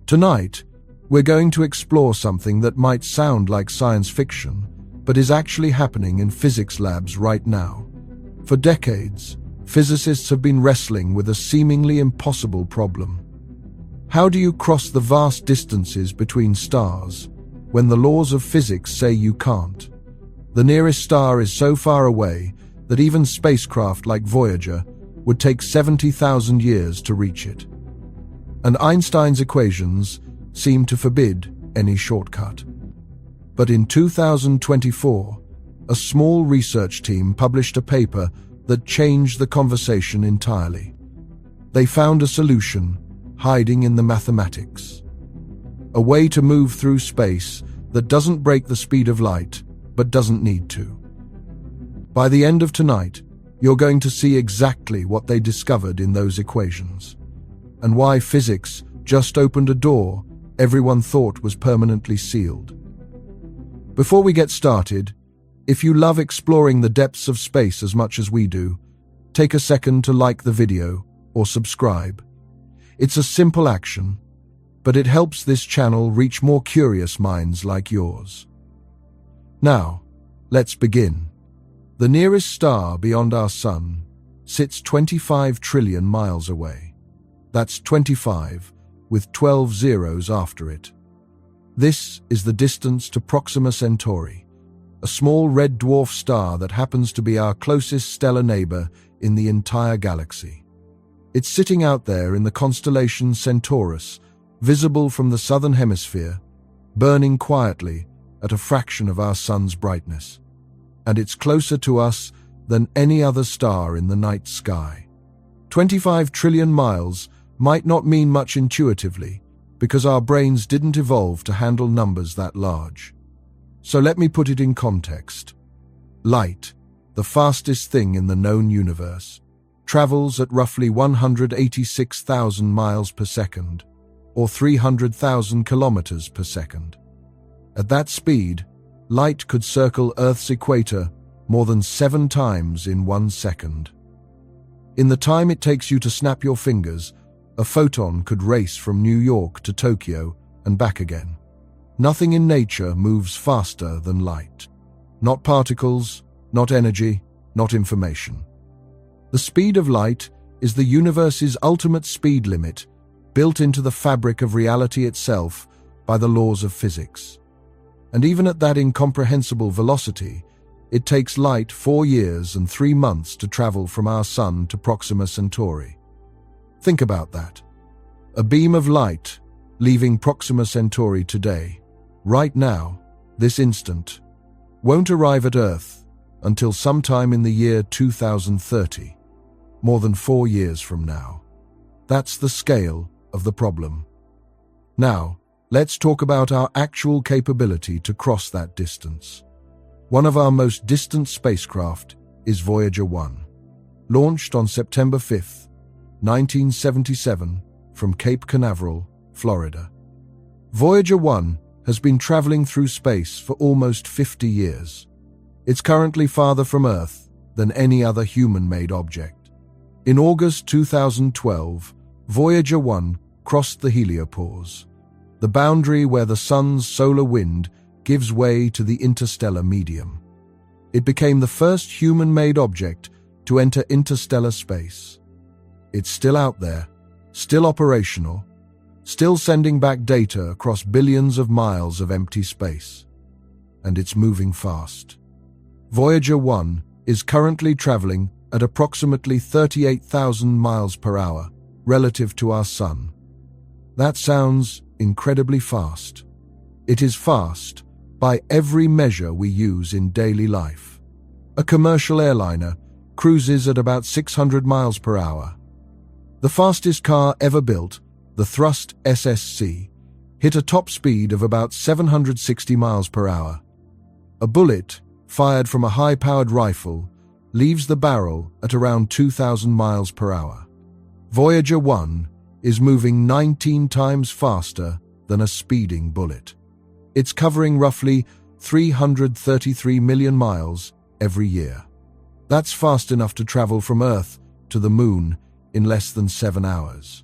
Tonight, we're going to explore something that might sound like science fiction, but is actually happening in physics labs right now. For decades, physicists have been wrestling with a seemingly impossible problem. How do you cross the vast distances between stars when the laws of physics say you can't? The nearest star is so far away that even spacecraft like Voyager would take 70,000 years to reach it. And Einstein's equations seem to forbid any shortcut. But in 2024, a small research team published a paper that changed the conversation entirely. They found a solution hiding in the mathematics. A way to move through space that doesn't break the speed of light, but doesn't need to. By the end of tonight, you're going to see exactly what they discovered in those equations, and why physics just opened a door everyone thought was permanently sealed. Before we get started, if you love exploring the depths of space as much as we do, take a second to like the video or subscribe. It's a simple action, but it helps this channel reach more curious minds like yours. Now, let's begin. The nearest star beyond our Sun sits 25 trillion miles away. That's 25 with 12 zeros after it. This is the distance to Proxima Centauri, a small red dwarf star that happens to be our closest stellar neighbor in the entire galaxy. It's sitting out there in the constellation Centaurus, visible from the southern hemisphere, burning quietly at a fraction of our Sun's brightness. And it's closer to us than any other star in the night sky. 25 trillion miles might not mean much intuitively, because our brains didn't evolve to handle numbers that large. So let me put it in context. Light, the fastest thing in the known universe, travels at roughly 186,000 miles per second, or 300,000 kilometers per second. At that speed, light could circle Earth's equator more than 7 times in 1 second. In the time it takes you to snap your fingers, a photon could race from New York to Tokyo and back again. Nothing in nature moves faster than light. Not particles, not energy, not information. The speed of light is the universe's ultimate speed limit, built into the fabric of reality itself by the laws of physics. And even at that incomprehensible velocity, it takes light 4 years and 3 months to travel from our Sun to Proxima Centauri. Think about that. A beam of light leaving Proxima Centauri today, right now, this instant, won't arrive at Earth until sometime in the year 2030, more than 4 years from now. That's the scale of the problem. Now, let's talk about our actual capability to cross that distance. One of our most distant spacecraft is Voyager 1, launched on September 5th, 1977, from Cape Canaveral, Florida. Voyager 1 has been traveling through space for almost 50 years. It's currently farther from Earth than any other human-made object. In August 2012, Voyager 1 crossed the heliopause, the boundary where the Sun's solar wind gives way to the interstellar medium. It became the first human-made object to enter interstellar space. It's still out there, still operational, still sending back data across billions of miles of empty space. And it's moving fast. Voyager 1 is currently traveling at approximately 38,000 miles per hour relative to our Sun. That sounds incredibly fast. It is fast by every measure we use in daily life. A commercial airliner cruises at about 600 miles per hour. The fastest car ever built, the Thrust SSC, hit a top speed of about 760 miles per hour. A bullet, fired from a high-powered rifle, leaves the barrel at around 2,000 miles per hour. Voyager 1 is moving 19 times faster than a speeding bullet. It's covering roughly 333 million miles every year. That's fast enough to travel from Earth to the Moon in less than 7 hours.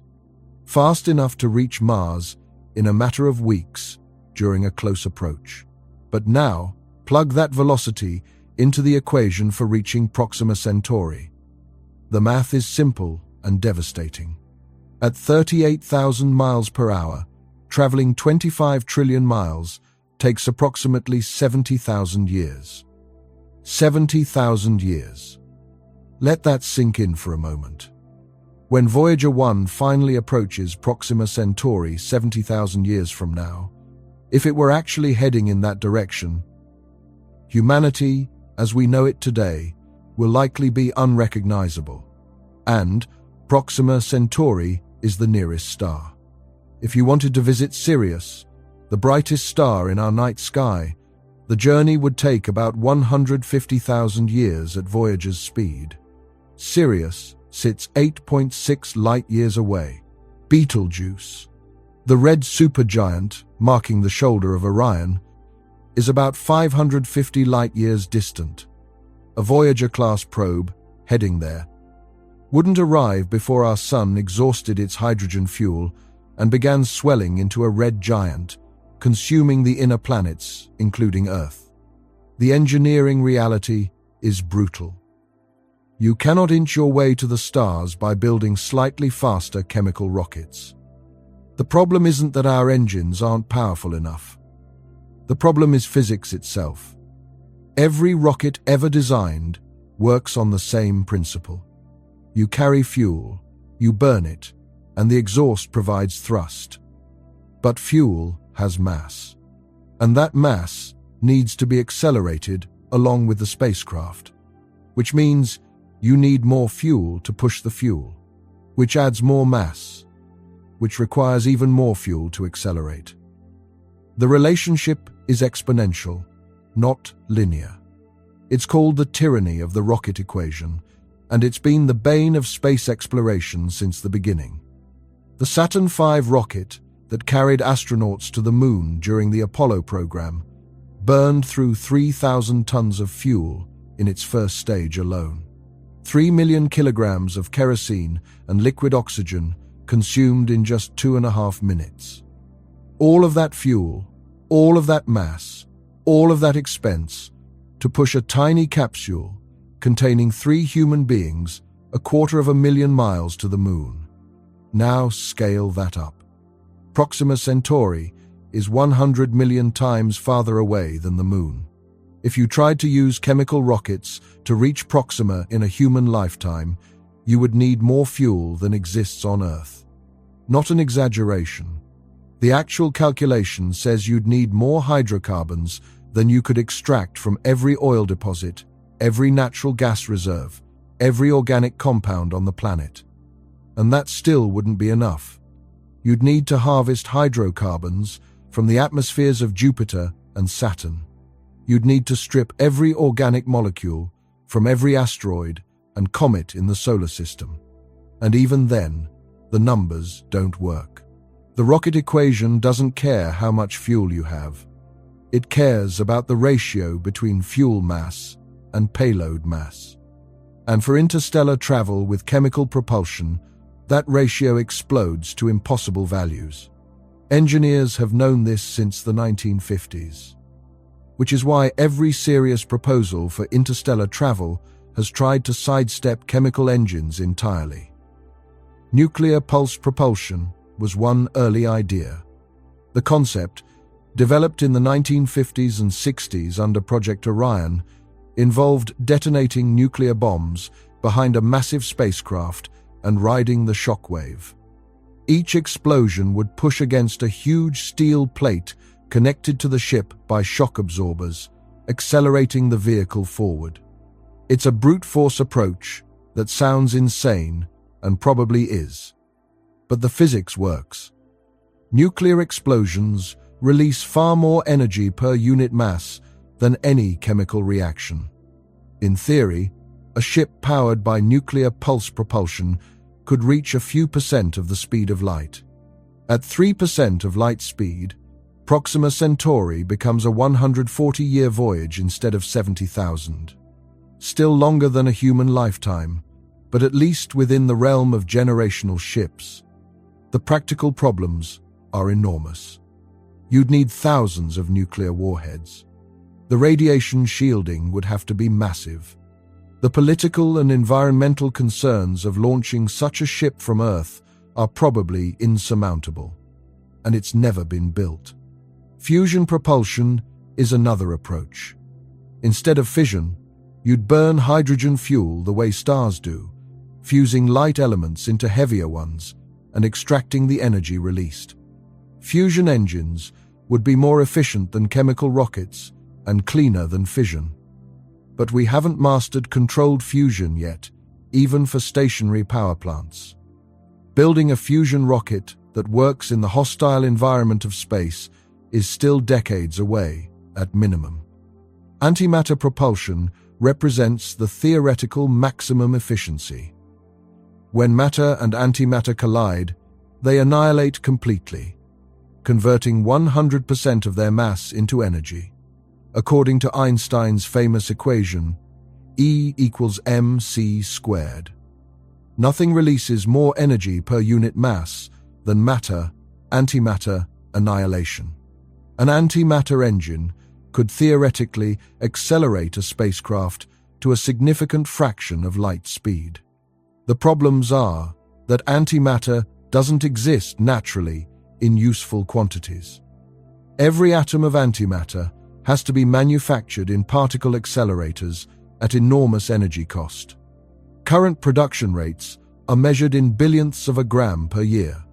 Fast enough to reach Mars in a matter of weeks during a close approach. But now, plug that velocity into the equation for reaching Proxima Centauri. The math is simple and devastating. At 38,000 miles per hour, traveling 25 trillion miles takes approximately 70,000 years. 70,000 years. Let that sink in for a moment. When Voyager 1 finally approaches Proxima Centauri 70,000 years from now, if it were actually heading in that direction, humanity, as we know it today, will likely be unrecognizable. And Proxima Centauri is the nearest star. If you wanted to visit Sirius, the brightest star in our night sky, the journey would take about 150,000 years at Voyager's speed. Sirius sits 8.6 light-years away. Betelgeuse, the red supergiant marking the shoulder of Orion, is about 550 light-years distant. A Voyager-class probe, heading there, wouldn't arrive before our sun exhausted its hydrogen fuel and began swelling into a red giant, consuming the inner planets, including Earth. The engineering reality is brutal. You cannot inch your way to the stars by building slightly faster chemical rockets. The problem isn't that our engines aren't powerful enough. The problem is physics itself. Every rocket ever designed works on the same principle. You carry fuel, you burn it, and the exhaust provides thrust. But fuel has mass, and that mass needs to be accelerated along with the spacecraft, which means you need more fuel to push the fuel, which adds more mass, which requires even more fuel to accelerate. The relationship is exponential, not linear. It's called the tyranny of the rocket equation, and it's been the bane of space exploration since the beginning. The Saturn V rocket that carried astronauts to the moon during the Apollo program burned through 3,000 tons of fuel in its first stage alone. 3 million kilograms of kerosene and liquid oxygen consumed in just 2.5 minutes. All of that fuel, all of that mass, all of that expense to push a tiny capsule containing 3 human beings 250,000 miles to the moon. Now scale that up. Proxima Centauri is 100 million times farther away than the moon. If you tried to use chemical rockets to reach Proxima in a human lifetime, you would need more fuel than exists on Earth. Not an exaggeration. The actual calculation says you'd need more hydrocarbons than you could extract from every oil deposit, every natural gas reserve, every organic compound on the planet. And that still wouldn't be enough. You'd need to harvest hydrocarbons from the atmospheres of Jupiter and Saturn. You'd need to strip every organic molecule from every asteroid and comet in the solar system. And even then, the numbers don't work. The rocket equation doesn't care how much fuel you have. It cares about the ratio between fuel mass and payload mass. And for interstellar travel with chemical propulsion, that ratio explodes to impossible values. Engineers have known this since the 1950s, which is why every serious proposal for interstellar travel has tried to sidestep chemical engines entirely. Nuclear pulse propulsion was one early idea. The concept, developed in the 1950s and 60s under Project Orion, involved detonating nuclear bombs behind a massive spacecraft and riding the shockwave. Each explosion would push against a huge steel plate connected to the ship by shock absorbers, accelerating the vehicle forward. It's a brute force approach that sounds insane and probably is. But the physics works. Nuclear explosions release far more energy per unit mass than any chemical reaction. In theory, a ship powered by nuclear pulse propulsion could reach a few % of the speed of light. At 3% of light speed, Proxima Centauri becomes a 140-year voyage instead of 70,000. Still longer than a human lifetime, but at least within the realm of generational ships. The practical problems are enormous. You'd need thousands of nuclear warheads. The radiation shielding would have to be massive. The political and environmental concerns of launching such a ship from Earth are probably insurmountable, and it's never been built. Fusion propulsion is another approach. Instead of fission, you'd burn hydrogen fuel the way stars do, fusing light elements into heavier ones and extracting the energy released. Fusion engines would be more efficient than chemical rockets and cleaner than fission. But we haven't mastered controlled fusion yet, even for stationary power plants. Building a fusion rocket that works in the hostile environment of space is still decades away, at minimum. Antimatter propulsion represents the theoretical maximum efficiency. When matter and antimatter collide, they annihilate completely, converting 100% of their mass into energy. According to Einstein's famous equation, E equals mc squared. Nothing releases more energy per unit mass than matter-antimatter annihilation. An antimatter engine could theoretically accelerate a spacecraft to a significant fraction of light speed. The problems are that antimatter doesn't exist naturally in useful quantities. Every atom of antimatter has to be manufactured in particle accelerators at enormous energy cost. Current production rates are measured in billionths of a gram per year.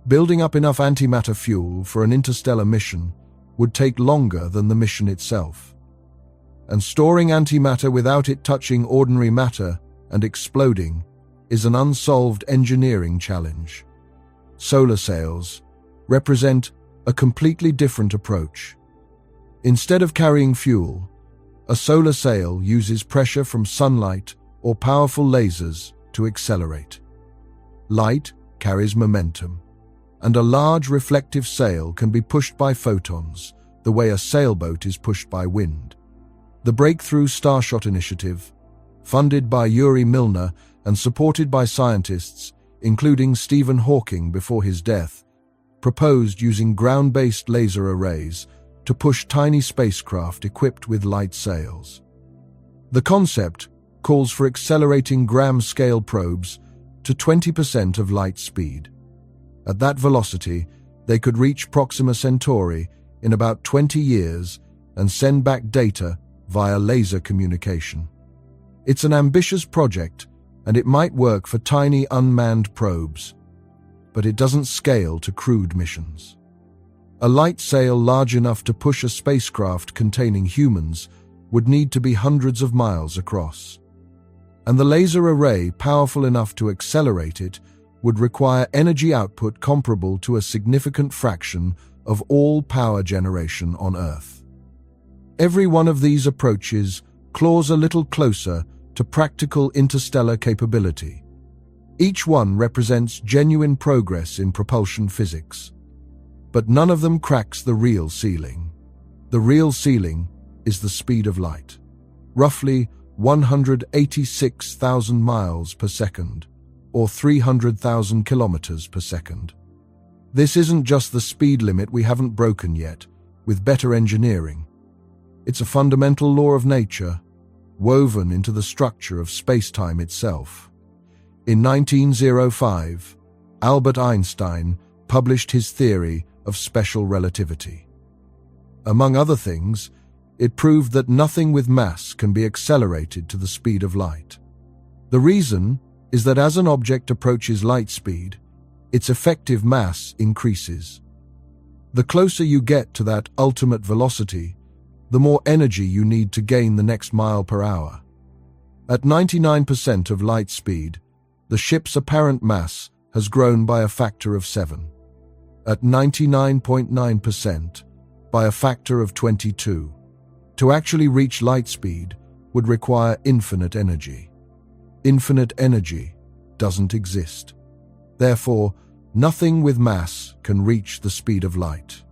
Building up enough antimatter fuel for an interstellar mission would take longer than the mission itself. And storing antimatter without it touching ordinary matter and exploding is an unsolved engineering challenge. Solar sails represent a completely different approach. Instead of carrying fuel, a solar sail uses pressure from sunlight or powerful lasers to accelerate. Light carries momentum, and a large reflective sail can be pushed by photons, the way a sailboat is pushed by wind. The Breakthrough Starshot Initiative, funded by Yuri Milner and supported by scientists, including Stephen Hawking before his death, proposed using ground-based laser arrays to push tiny spacecraft equipped with light sails. The concept calls for accelerating gram-scale probes to 20% of light speed. At that velocity, they could reach Proxima Centauri in about 20 years and send back data via laser communication. It's an ambitious project, and it might work for tiny unmanned probes, but it doesn't scale to crewed missions. A light sail large enough to push a spacecraft containing humans would need to be hundreds of miles across. And the laser array powerful enough to accelerate it would require energy output comparable to a significant fraction of all power generation on Earth. Every one of these approaches claws a little closer to practical interstellar capability. Each one represents genuine progress in propulsion physics. But none of them cracks the real ceiling. The real ceiling is the speed of light, roughly 186,000 miles per second, or 300,000 kilometers per second. This isn't just the speed limit we haven't broken yet, with better engineering. It's a fundamental law of nature, woven into the structure of spacetime itself. In 1905, Albert Einstein published his theory of special relativity. Among other things, it proved that nothing with mass can be accelerated to the speed of light. The reason is that as an object approaches light speed, its effective mass increases. The closer you get to that ultimate velocity, the more energy you need to gain the next mile per hour. At 99% of light speed, the ship's apparent mass has grown by a factor of 7. At 99.9%, by a factor of 22. To actually reach light speed would require infinite energy. Infinite energy doesn't exist. Therefore, nothing with mass can reach the speed of light.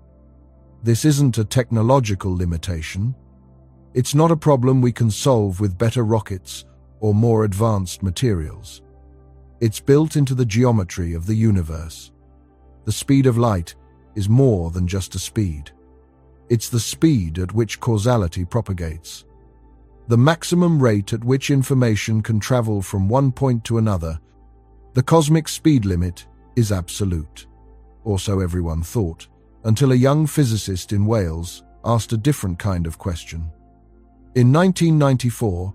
This isn't a technological limitation. It's not a problem we can solve with better rockets or more advanced materials. It's built into the geometry of the universe. The speed of light is more than just a speed. It's the speed at which causality propagates. The maximum rate at which information can travel from one point to another. The cosmic speed limit is absolute. Or so everyone thought, until a young physicist in Wales asked a different kind of question. In 1994,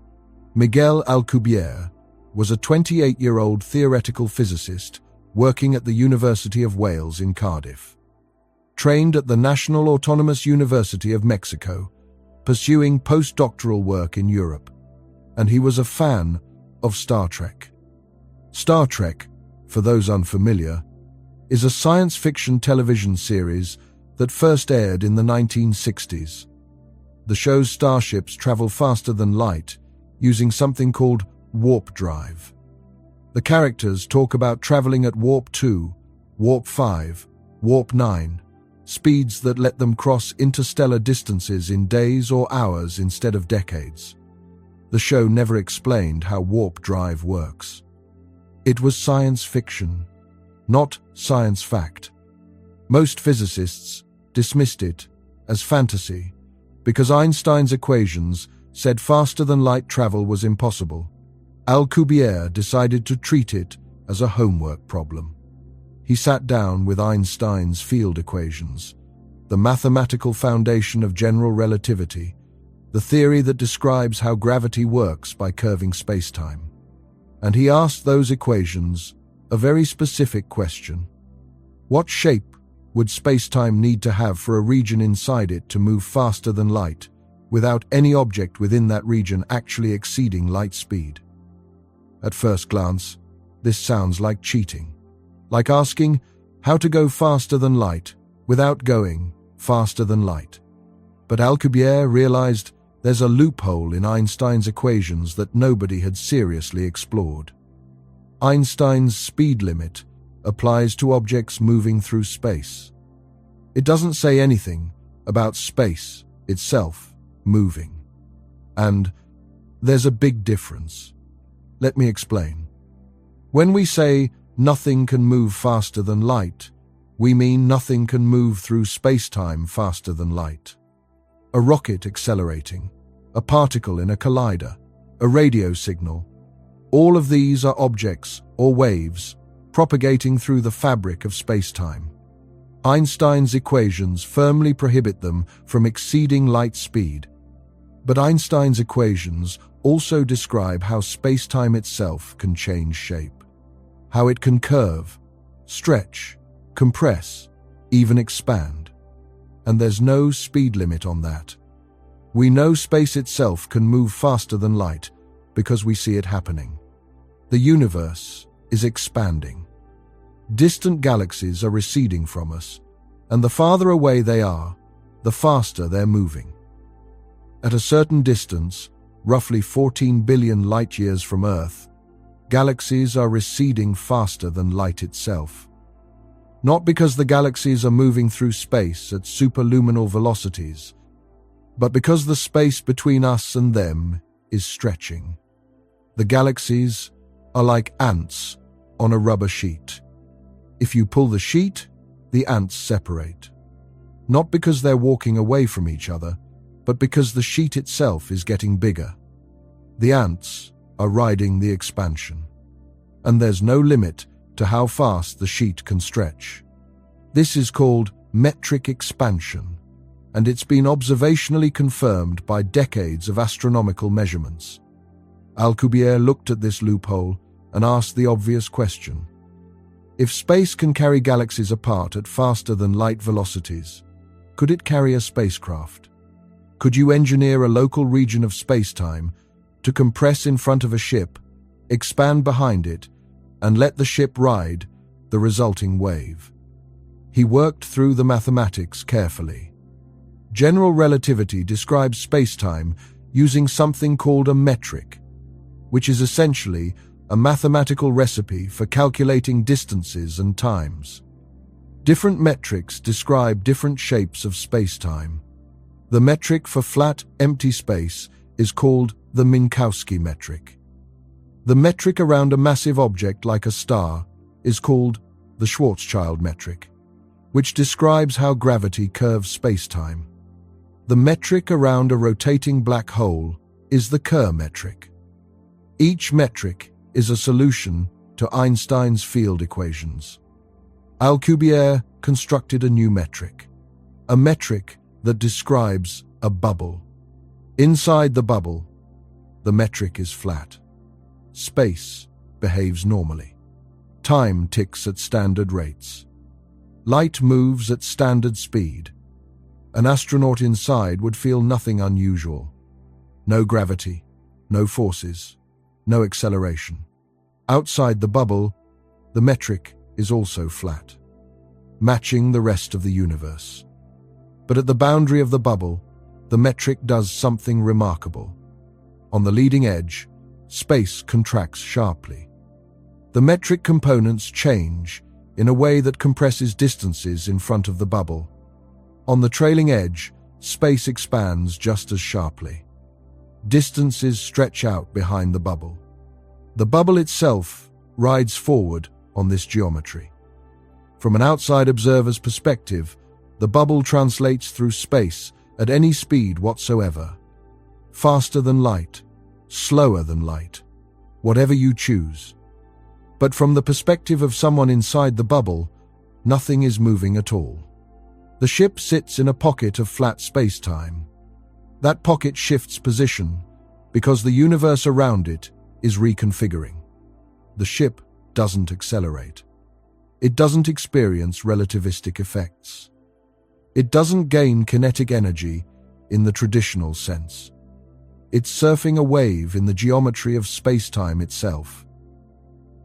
Miguel Alcubierre was a 28-year-old theoretical physicist working at the University of Wales in Cardiff. Trained at the National Autonomous University of Mexico, pursuing postdoctoral work in Europe, and he was a fan of Star Trek. Star Trek, for those unfamiliar, is a science fiction television series that first aired in the 1960s. The show's starships travel faster than light using something called warp drive. The characters talk about traveling at warp 2, warp 5, warp 9, speeds that let them cross interstellar distances in days or hours instead of decades. The show never explained how warp drive works. It was science fiction, not science fact. Most physicists dismissed it as fantasy because Einstein's equations said faster-than-light travel was impossible. Alcubierre decided to treat it as a homework problem. He sat down with Einstein's field equations, the mathematical foundation of general relativity, the theory that describes how gravity works by curving spacetime. And he asked those equations a very specific question. What shape would spacetime need to have for a region inside it to move faster than light, without any object within that region actually exceeding light speed? At first glance, this sounds like cheating. Like asking how to go faster than light without going faster than light. But Alcubierre realized there's a loophole in Einstein's equations that nobody had seriously explored. Einstein's speed limit applies to objects moving through space. It doesn't say anything about space itself moving. And there's a big difference. Let me explain. When we say nothing can move faster than light, we mean nothing can move through spacetime faster than light. A rocket accelerating, a particle in a collider, a radio signal. All of these are objects or waves propagating through the fabric of spacetime. Einstein's equations firmly prohibit them from exceeding light speed. But Einstein's equations also describe how spacetime itself can change shape, how it can curve, stretch, compress, even expand. And there's no speed limit on that. We know space itself can move faster than light because we see it happening. The universe is expanding. Distant galaxies are receding from us, and the farther away they are, the faster they're moving. At a certain distance, roughly 14 billion light-years from Earth, galaxies are receding faster than light itself. Not because the galaxies are moving through space at superluminal velocities, but because the space between us and them is stretching. The galaxies are like ants on a rubber sheet. If you pull the sheet, the ants separate. Not because they're walking away from each other, but because the sheet itself is getting bigger. The ants are riding the expansion, and there's no limit to how fast the sheet can stretch. This is called metric expansion, and it's been observationally confirmed by decades of astronomical measurements. Alcubierre looked at this loophole and asked the obvious question. If space can carry galaxies apart at faster than light velocities, could it carry a spacecraft? Could you engineer a local region of spacetime to compress in front of a ship, expand behind it, and let the ship ride the resulting wave? He worked through the mathematics carefully. General relativity describes spacetime using something called a metric, which is essentially a mathematical recipe for calculating distances and times. Different metrics describe different shapes of spacetime. The metric for flat, empty space is called the Minkowski metric. The metric around a massive object like a star is called the Schwarzschild metric. which describes how gravity curves spacetime. The metric around a rotating black hole is the Kerr metric. Each metric is a solution to Einstein's field equations. Alcubierre constructed a new metric, a metric that describes a bubble. Inside the bubble, the metric is flat. Space behaves normally. Time ticks at standard rates. Light moves at standard speed. An astronaut inside would feel nothing unusual. No gravity, no forces, no acceleration. Outside the bubble, the metric is also flat, matching the rest of the universe. But at the boundary of the bubble, the metric does something remarkable. On the leading edge, space contracts sharply. The metric components change in a way that compresses distances in front of the bubble. On the trailing edge, space expands just as sharply. Distances stretch out behind the bubble. The bubble itself rides forward on this geometry. From an outside observer's perspective, the bubble translates through space at any speed whatsoever. Faster than light, slower than light, whatever you choose. But from the perspective of someone inside the bubble, nothing is moving at all. The ship sits in a pocket of flat space-time. That pocket shifts position because the universe around it is reconfiguring. The ship doesn't accelerate. It doesn't experience relativistic effects. It doesn't gain kinetic energy in the traditional sense. It's surfing a wave in the geometry of space-time itself.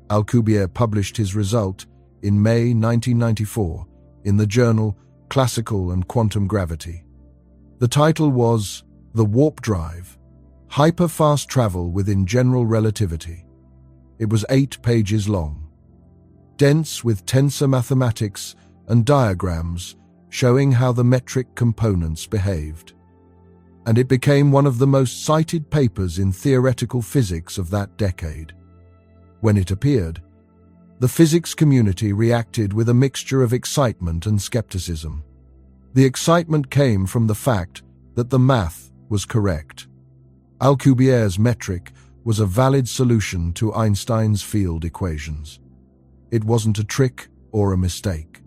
Alcubierre published his result in May 1994 in the journal Classical and Quantum Gravity. The title was The Warp Drive, Hyper-Fast Travel Within General Relativity. It was 8 pages long, dense with tensor mathematics and diagrams showing how the metric components behaved. And it became one of the most cited papers in theoretical physics of that decade. When it appeared, the physics community reacted with a mixture of excitement and skepticism. The excitement came from the fact that the math was correct. Alcubierre's metric was a valid solution to Einstein's field equations. It wasn't a trick or a mistake.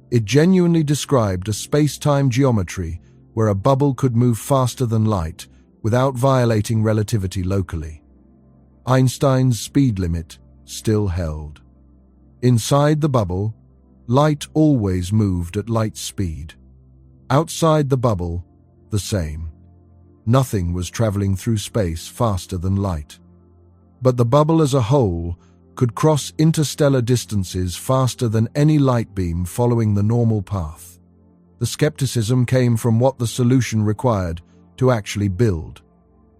It genuinely described a space-time geometry where a bubble could move faster than light without violating relativity locally. Einstein's speed limit still held. Inside the bubble, light always moved at light speed. Outside the bubble, the same. Nothing was traveling through space faster than light. But the bubble as a whole could cross interstellar distances faster than any light beam following the normal path. The skepticism came from what the solution required to actually build.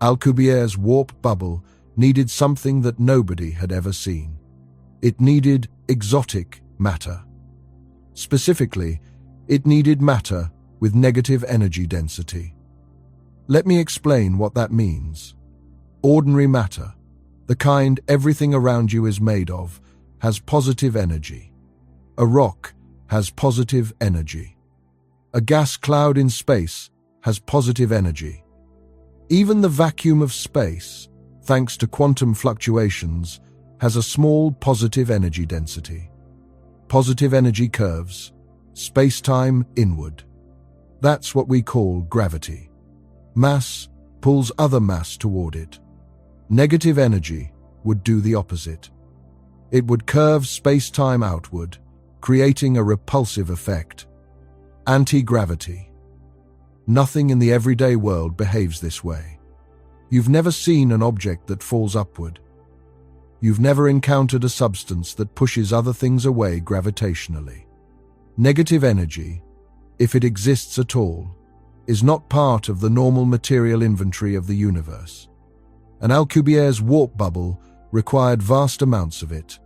Alcubierre's warp bubble needed something that nobody had ever seen. It needed exotic matter. Specifically, it needed matter with negative energy density. Let me explain what that means. Ordinary matter, the kind everything around you is made of, has positive energy. A rock has positive energy. A gas cloud in space has positive energy. Even the vacuum of space, thanks to quantum fluctuations, has a small positive energy density. Positive energy curves, space-time inward. That's what we call gravity. Mass pulls other mass toward it. Negative energy would do the opposite. It would curve space-time outward, creating a repulsive effect. Anti-gravity. Nothing in the everyday world behaves this way. You've never seen an object that falls upward. You've never encountered a substance that pushes other things away gravitationally. Negative energy, if it exists at all, is not part of the normal material inventory of the universe. And Alcubierre's warp bubble required vast amounts of it.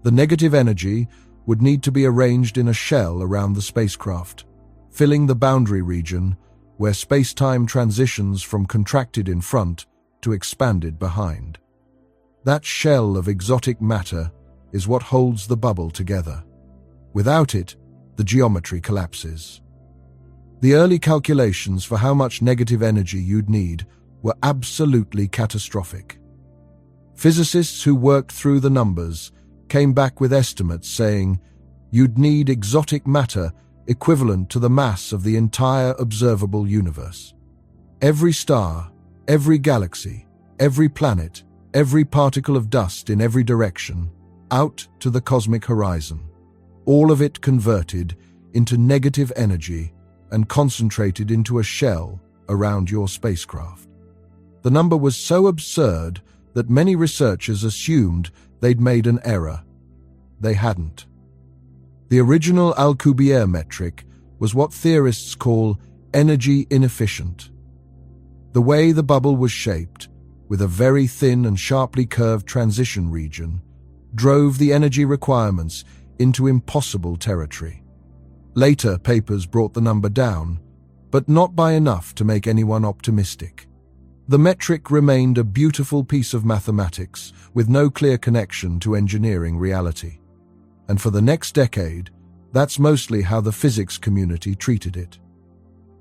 The negative energy would need to be arranged in a shell around the spacecraft, filling the boundary region where space-time transitions from contracted in front to expanded behind. That shell of exotic matter is what holds the bubble together. Without it, the geometry collapses. The early calculations for how much negative energy you'd need were absolutely catastrophic. Physicists who worked through the numbers came back with estimates saying you'd need exotic matter equivalent to the mass of the entire observable universe. Every star, every galaxy, every planet, every particle of dust in every direction, out to the cosmic horizon. All of it converted into negative energy and concentrated into a shell around your spacecraft. The number was so absurd that many researchers assumed they'd made an error. They hadn't. The original Alcubierre metric was what theorists call energy inefficient. The way the bubble was shaped, with a very thin and sharply curved transition region, drove the energy requirements into impossible territory. Later, papers brought the number down, but not by enough to make anyone optimistic. The metric remained a beautiful piece of mathematics with no clear connection to engineering reality. And for the next decade, that's mostly how the physics community treated it.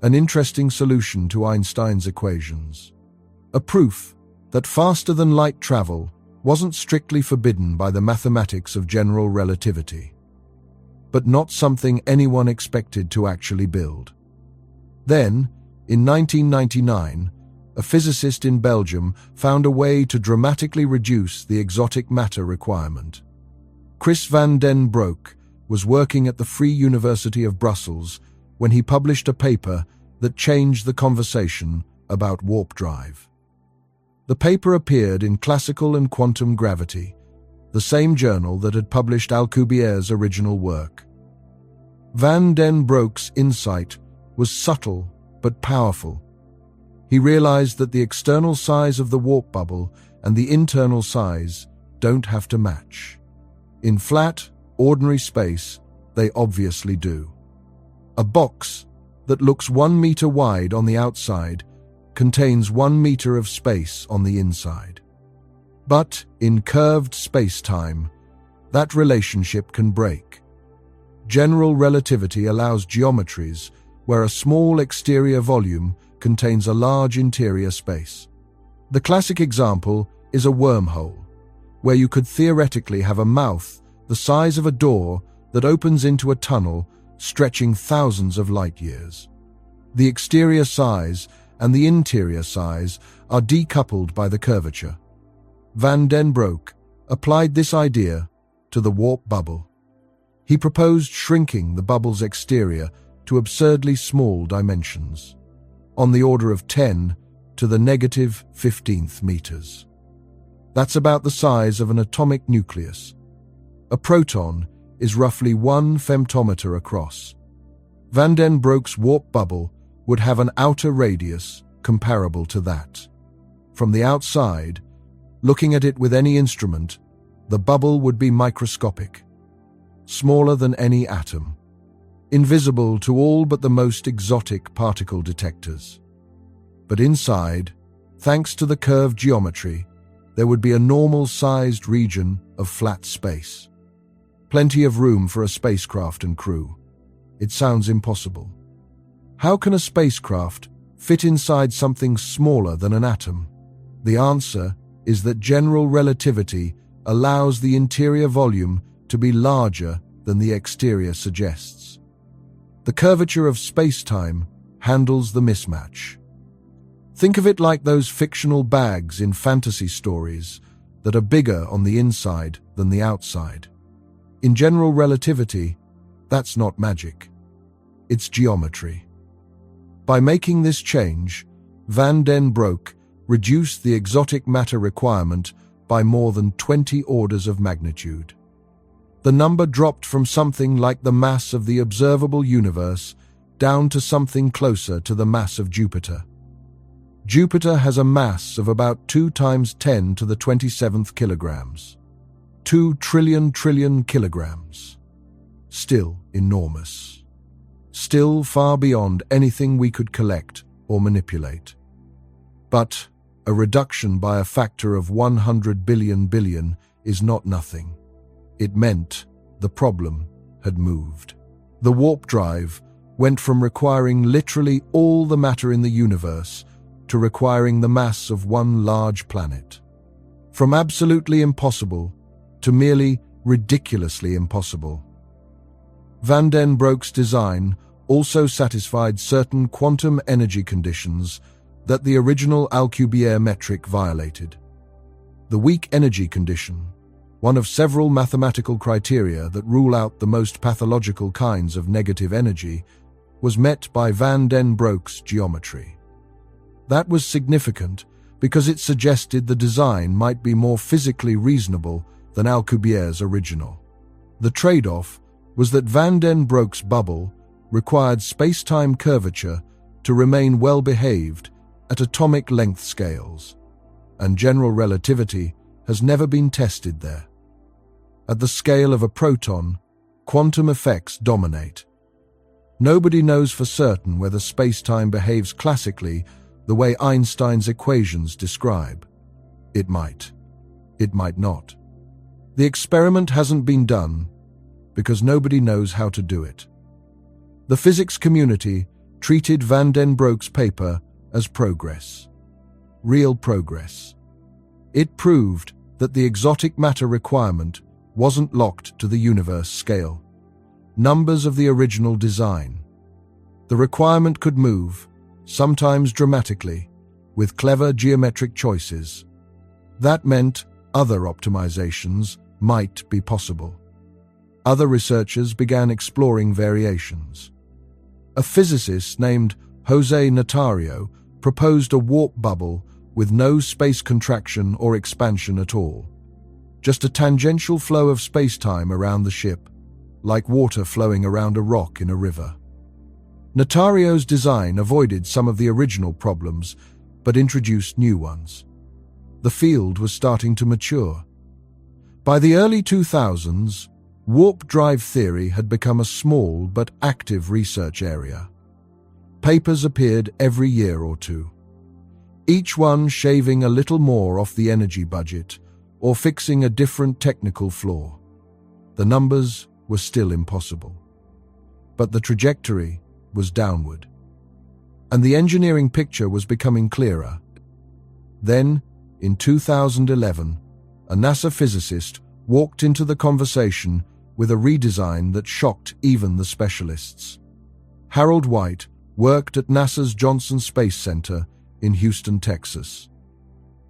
An interesting solution to Einstein's equations. A proof that faster-than-light travel wasn't strictly forbidden by the mathematics of general relativity, but not something anyone expected to actually build. Then, in 1999, a physicist in Belgium found a way to dramatically reduce the exotic matter requirement. Chris van den Broek was working at the Free University of Brussels when he published a paper that changed the conversation about warp drive. The paper appeared in Classical and Quantum Gravity, the same journal that had published Alcubierre's original work. Van den Broek's insight was subtle but powerful. He realized that the external size of the warp bubble and the internal size don't have to match. In flat, ordinary space, they obviously do. A box that looks 1 meter wide on the outside contains 1 meter of space on the inside. But in curved spacetime, that relationship can break. General relativity allows geometries where a small exterior volume contains a large interior space. The classic example is a wormhole, where you could theoretically have a mouth the size of a door that opens into a tunnel stretching thousands of light years. The exterior size and the interior size are decoupled by the curvature. Van den Broek applied this idea to the warp bubble. He proposed shrinking the bubble's exterior to absurdly small dimensions, on the order of 10 to the negative 15th meters. That's about the size of an atomic nucleus. A proton is roughly 1 femtometer across. Van den Broek's warp bubble would have an outer radius comparable to that. From the outside, looking at it with any instrument, the bubble would be microscopic, smaller than any atom, invisible to all but the most exotic particle detectors. But inside, thanks to the curved geometry, there would be a normal-sized region of flat space. Plenty of room for a spacecraft and crew. It sounds impossible. How can a spacecraft fit inside something smaller than an atom? The answer is that general relativity allows the interior volume to be larger than the exterior suggests. The curvature of spacetime handles the mismatch. Think of it like those fictional bags in fantasy stories that are bigger on the inside than the outside. In general relativity, that's not magic. It's geometry. By making this change, Van den Broek reduced the exotic matter requirement by more than 20 orders of magnitude. The number dropped from something like the mass of the observable universe down to something closer to the mass of Jupiter. Jupiter has a mass of about 2 times 10 to the 27th kilograms. 2 trillion kilograms. Still enormous. Still far beyond anything we could collect or manipulate. But a reduction by a factor of 100 billion is not nothing. It meant the problem had moved. The warp drive went from requiring literally all the matter in the universe to requiring the mass of one large planet. From absolutely impossible to merely ridiculously impossible. Van den Broek's design also satisfied certain quantum energy conditions that the original Alcubierre metric violated. The weak energy condition, one of several mathematical criteria that rule out the most pathological kinds of negative energy, was met by Van den Broek's geometry. That was significant because it suggested the design might be more physically reasonable than Alcubierre's original. The trade-off was that Van den Broek's bubble required spacetime curvature to remain well-behaved at atomic length scales, and general relativity has never been tested there. At the scale of a proton, quantum effects dominate. Nobody knows for certain whether spacetime behaves classically the way Einstein's equations describe. It might. It might not. The experiment hasn't been done because nobody knows how to do it. The physics community treated Van den Broek's paper as progress. Real progress. It proved that the exotic matter requirement wasn't locked to the universe scale. Numbers of the original design. The requirement could move, sometimes dramatically, with clever geometric choices. That meant other optimizations might be possible. Other researchers began exploring variations. A physicist named José Notario proposed a warp bubble with no space contraction or expansion at all, just a tangential flow of spacetime around the ship, like water flowing around a rock in a river. Notario's design avoided some of the original problems, but introduced new ones. The field was starting to mature. By the early 2000s, warp drive theory had become a small but active research area. Papers appeared every year or two, each one shaving a little more off the energy budget or fixing a different technical flaw. The numbers were still impossible, but the trajectory was downward, and the engineering picture was becoming clearer. Then, in 2011, a NASA physicist walked into the conversation with a redesign that shocked even the specialists. Harold White worked at NASA's Johnson Space Center in Houston, Texas.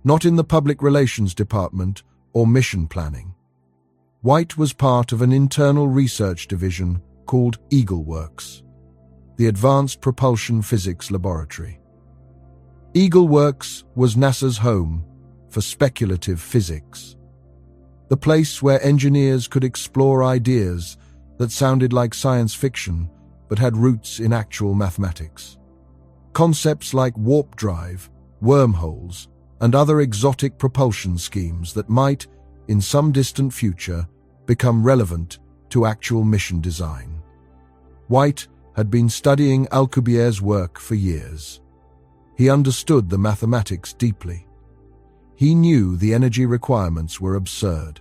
Not in the public relations department or mission planning. White was part of an internal research division called EagleWorks, the Advanced Propulsion Physics Laboratory. EagleWorks was NASA's home for speculative physics, the place where engineers could explore ideas that sounded like science fiction but had roots in actual mathematics. Concepts like warp drive, wormholes, and other exotic propulsion schemes that might, in some distant future, become relevant to actual mission design. White had been studying Alcubierre's work for years. He understood the mathematics deeply. He knew the energy requirements were absurd.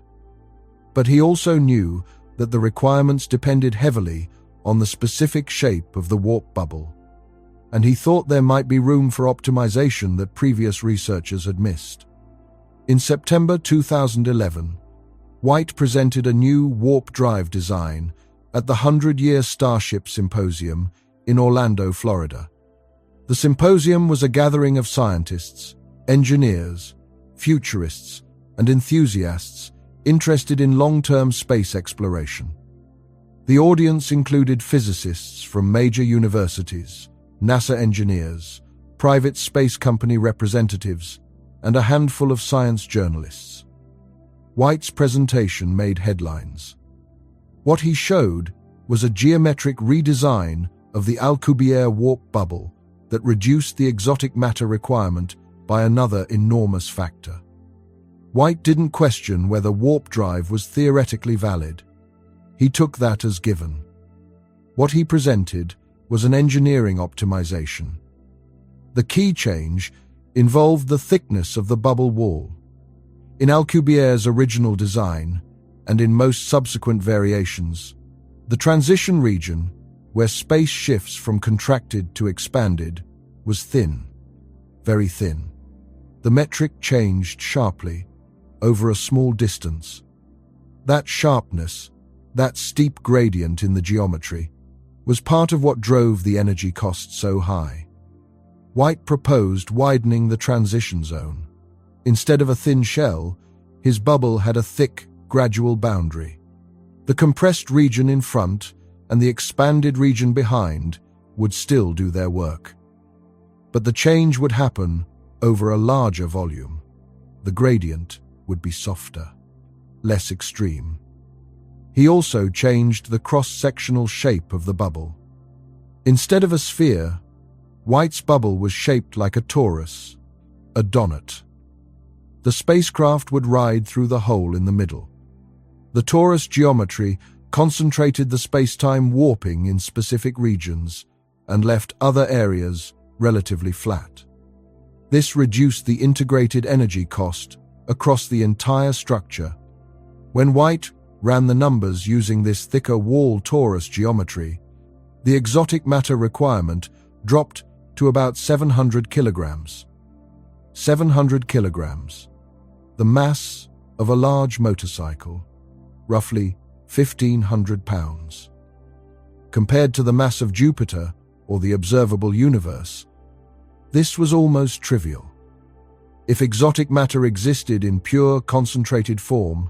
But he also knew that the requirements depended heavily on the specific shape of the warp bubble, and he thought there might be room for optimization that previous researchers had missed. In September 2011, White presented a new warp drive design at the 100-Year Starship Symposium in Orlando, Florida. The symposium was a gathering of scientists, engineers, futurists, and enthusiasts interested in long-term space exploration. The audience included physicists from major universities, NASA engineers, private space company representatives, and a handful of science journalists. White's presentation made headlines. What he showed was a geometric redesign of the Alcubierre warp bubble that reduced the exotic matter requirement by another enormous factor. White didn't question whether warp drive was theoretically valid. He took that as given. What he presented was an engineering optimization. The key change involved the thickness of the bubble wall. In Alcubierre's original design, and in most subsequent variations, the transition region, where space shifts from contracted to expanded, was thin, very thin. The metric changed sharply over a small distance. That sharpness, that steep gradient in the geometry, was part of what drove the energy cost so high. White proposed widening the transition zone. Instead of a thin shell, his bubble had a thick, gradual boundary. The compressed region in front and the expanded region behind would still do their work. But the change would happen over a larger volume. The gradient would be softer, less extreme. He also changed the cross-sectional shape of the bubble. Instead of a sphere, White's bubble was shaped like a torus, a donut. The spacecraft would ride through the hole in the middle. The torus geometry concentrated the spacetime warping in specific regions and left other areas relatively flat. This reduced the integrated energy cost across the entire structure. When White ran the numbers using this thicker wall torus geometry, the exotic matter requirement dropped to about 700 kilograms. 700 kilograms, the mass of a large motorcycle, roughly 1,500 pounds. Compared to the mass of Jupiter or the observable universe, this was almost trivial. If exotic matter existed in pure concentrated form,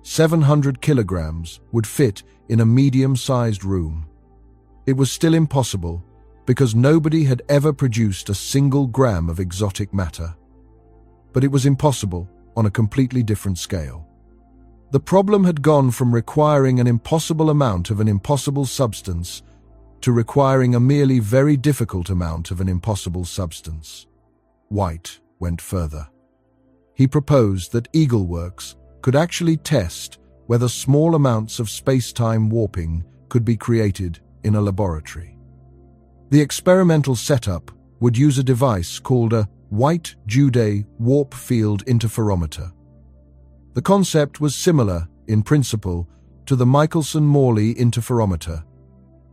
700 kilograms would fit in a medium-sized room. It was still impossible because nobody had ever produced a single gram of exotic matter. But it was impossible on a completely different scale. The problem had gone from requiring an impossible amount of an impossible substance to requiring a merely very difficult amount of an impossible substance. White went further. He proposed that Eagleworks could actually test whether small amounts of space-time warping could be created in a laboratory. The experimental setup would use a device called a White-Jude warp field interferometer. The concept was similar, in principle, to the Michelson-Morley interferometer,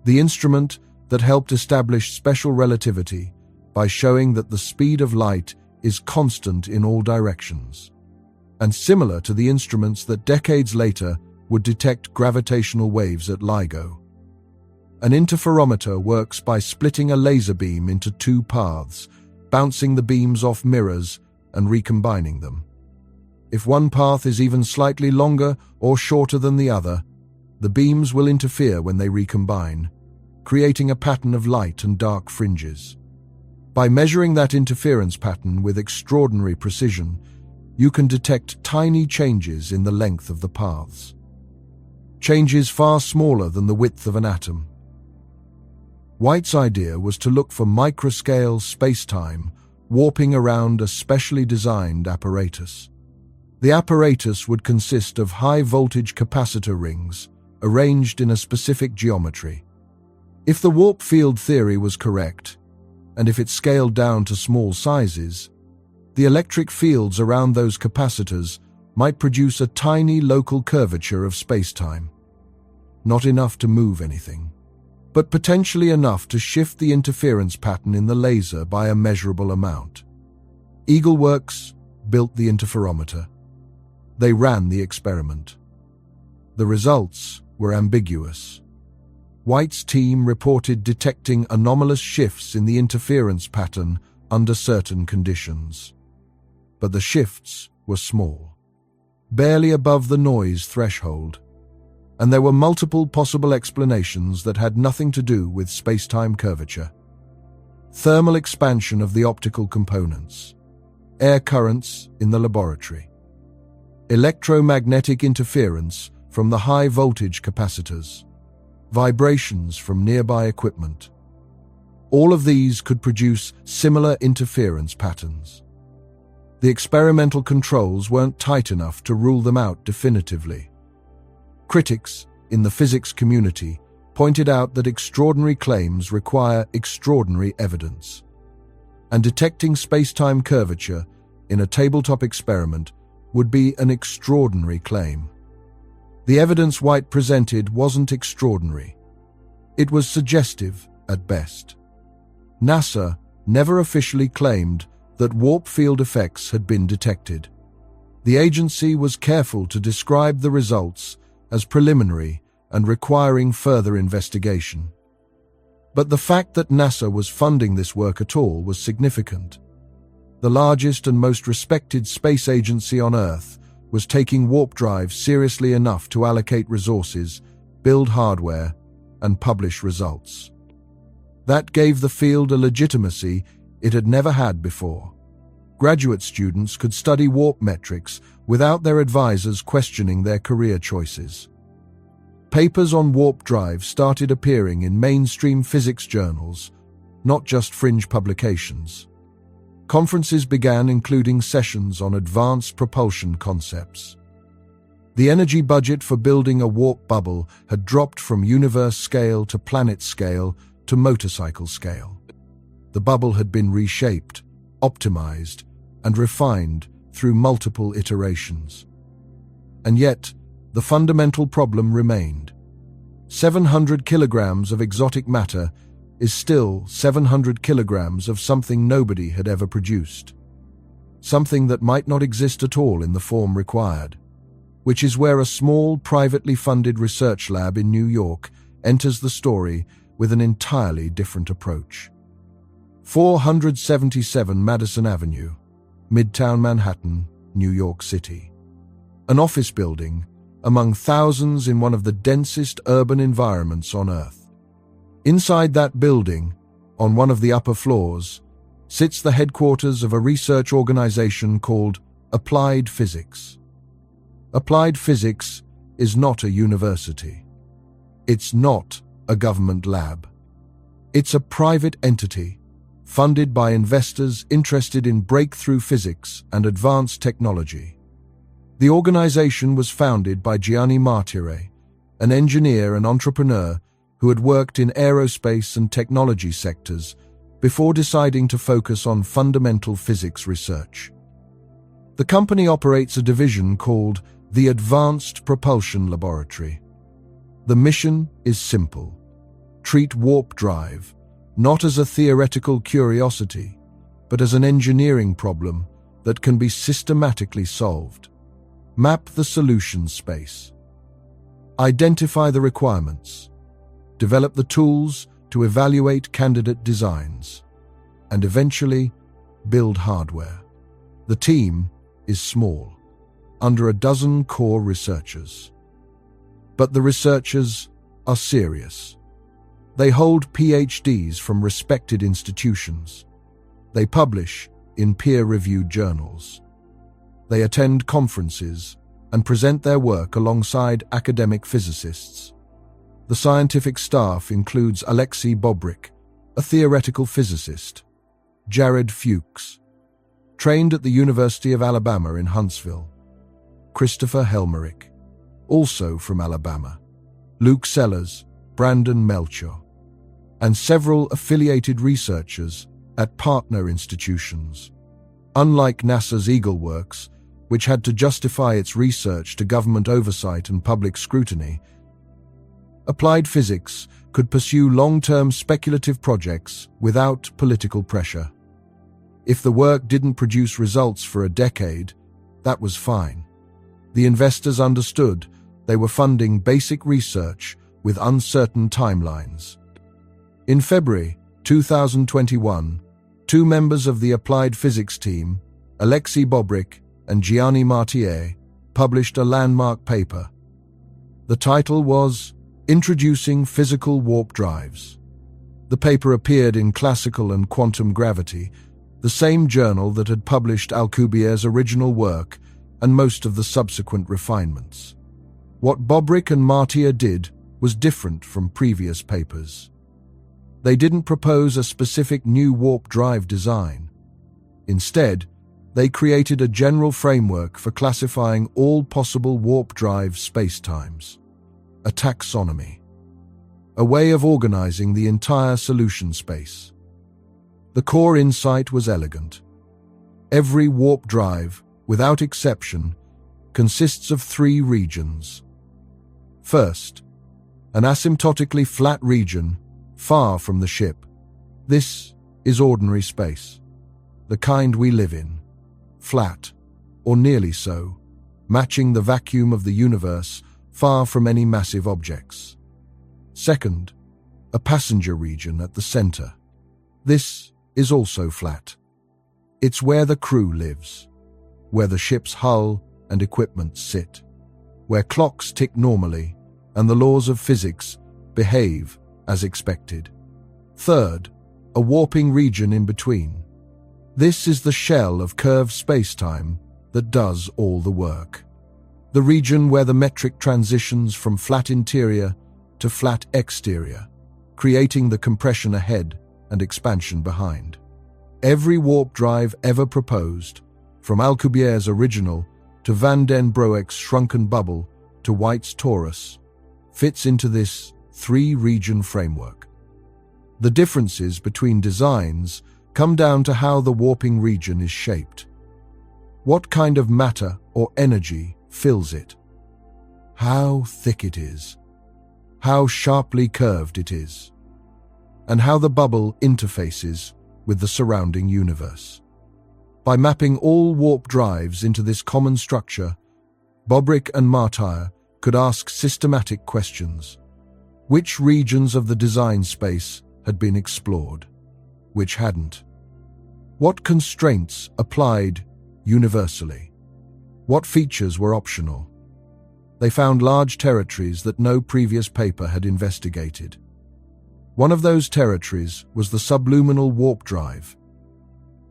the instrument that helped establish special relativity by showing that the speed of light is constant in all directions, and similar to the instruments that decades later would detect gravitational waves at LIGO. An interferometer works by splitting a laser beam into two paths, bouncing the beams off mirrors and recombining them. If one path is even slightly longer or shorter than the other, the beams will interfere when they recombine, creating a pattern of light and dark fringes. By measuring that interference pattern with extraordinary precision, you can detect tiny changes in the length of the paths. Changes far smaller than the width of an atom. White's idea was to look for microscale spacetime warping around a specially designed apparatus. The apparatus would consist of high-voltage capacitor rings arranged in a specific geometry. If the warp field theory was correct, and if it scaled down to small sizes, the electric fields around those capacitors might produce a tiny local curvature of spacetime. Not enough to move anything, but potentially enough to shift the interference pattern in the laser by a measurable amount. Eagleworks built the interferometer. They ran the experiment. The results were ambiguous. White's team reported detecting anomalous shifts in the interference pattern under certain conditions. But the shifts were small, barely above the noise threshold, and there were multiple possible explanations that had nothing to do with spacetime curvature. Thermal expansion of the optical components, air currents in the laboratory, electromagnetic interference from the high-voltage capacitors, vibrations from nearby equipment. All of these could produce similar interference patterns. The experimental controls weren't tight enough to rule them out definitively. Critics in the physics community pointed out that extraordinary claims require extraordinary evidence, and detecting spacetime curvature in a tabletop experiment would be an extraordinary claim. The evidence White presented wasn't extraordinary. It was suggestive at best. NASA never officially claimed that warp field effects had been detected. The agency was careful to describe the results as preliminary and requiring further investigation. But the fact that NASA was funding this work at all was significant. The largest and most respected space agency on Earth was taking warp drive seriously enough to allocate resources, build hardware, and publish results. That gave the field a legitimacy it had never had before. Graduate students could study warp metrics without their advisors questioning their career choices. Papers on warp drive started appearing in mainstream physics journals, not just fringe publications. Conferences began including sessions on advanced propulsion concepts. The energy budget for building a warp bubble had dropped from universe scale to planet scale to motorcycle scale. The bubble had been reshaped, optimized, and refined through multiple iterations. And yet, the fundamental problem remained. 700 kilograms of exotic matter is still 700 kilograms of something nobody had ever produced. Something that might not exist at all in the form required, which is where a small, privately funded research lab in New York enters the story with an entirely different approach. 477 Madison Avenue, Midtown Manhattan, New York City. An office building among thousands in one of the densest urban environments on Earth. Inside that building, on one of the upper floors, sits the headquarters of a research organization called Applied Physics. Applied Physics is not a university. It's not a government lab. It's a private entity, funded by investors interested in breakthrough physics and advanced technology. The organization was founded by Gianni Martire, an engineer and entrepreneur who had worked in aerospace and technology sectors before deciding to focus on fundamental physics research. The company operates a division called the Advanced Propulsion Laboratory. The mission is simple: treat warp drive not as a theoretical curiosity, but as an engineering problem that can be systematically solved. Map the solution space. Identify the requirements. Develop the tools to evaluate candidate designs, and eventually build hardware. The team is small, under a dozen core researchers. But the researchers are serious. They hold PhDs from respected institutions. They publish in peer-reviewed journals. They attend conferences and present their work alongside academic physicists. The scientific staff includes Alexei Bobrik, a theoretical physicist, Jared Fuchs, trained at the University of Alabama in Huntsville, Christopher Helmerich, also from Alabama, Luke Sellers, Brandon Melcher, and several affiliated researchers at partner institutions. Unlike NASA's Eagle Works, which had to justify its research to government oversight and public scrutiny, Applied Physics could pursue long-term speculative projects without political pressure. If the work didn't produce results for a decade, that was fine. The investors understood they were funding basic research with uncertain timelines. In February 2021, two members of the Applied Physics team, Alexei Bobrik and Gianni Martire, published a landmark paper. The title was Introducing Physical Warp Drives. The paper appeared in Classical and Quantum Gravity, the same journal that had published Alcubierre's original work and most of the subsequent refinements. What Bobrik and Martire did was different from previous papers. They didn't propose a specific new warp drive design. Instead, they created a general framework for classifying all possible warp drive spacetimes, a taxonomy, a way of organizing the entire solution space. The core insight was elegant. Every warp drive, without exception, consists of three regions. First, an asymptotically flat region far from the ship. This is ordinary space, the kind we live in, flat, or nearly so, matching the vacuum of the universe far from any massive objects. Second, a passenger region at the center. This is also flat. It's where the crew lives, where the ship's hull and equipment sit, where clocks tick normally and the laws of physics behave as expected. Third, a warping region in between. This is the shell of curved spacetime that does all the work. The region where the metric transitions from flat interior to flat exterior, creating the compression ahead and expansion behind. Every warp drive ever proposed, from Alcubierre's original to Van den Broek's shrunken bubble to White's torus, fits into this three-region framework. The differences between designs come down to how the warping region is shaped. What kind of matter or energy fills it? How thick it is? How sharply curved it is? And how the bubble interfaces with the surrounding universe. By mapping all warp drives into this common structure, Bobrick and Martyr could ask systematic questions. Which regions of the design space had been explored? Which hadn't? What constraints applied universally? What features were optional? They found large territories that no previous paper had investigated. One of those territories was the subluminal warp drive.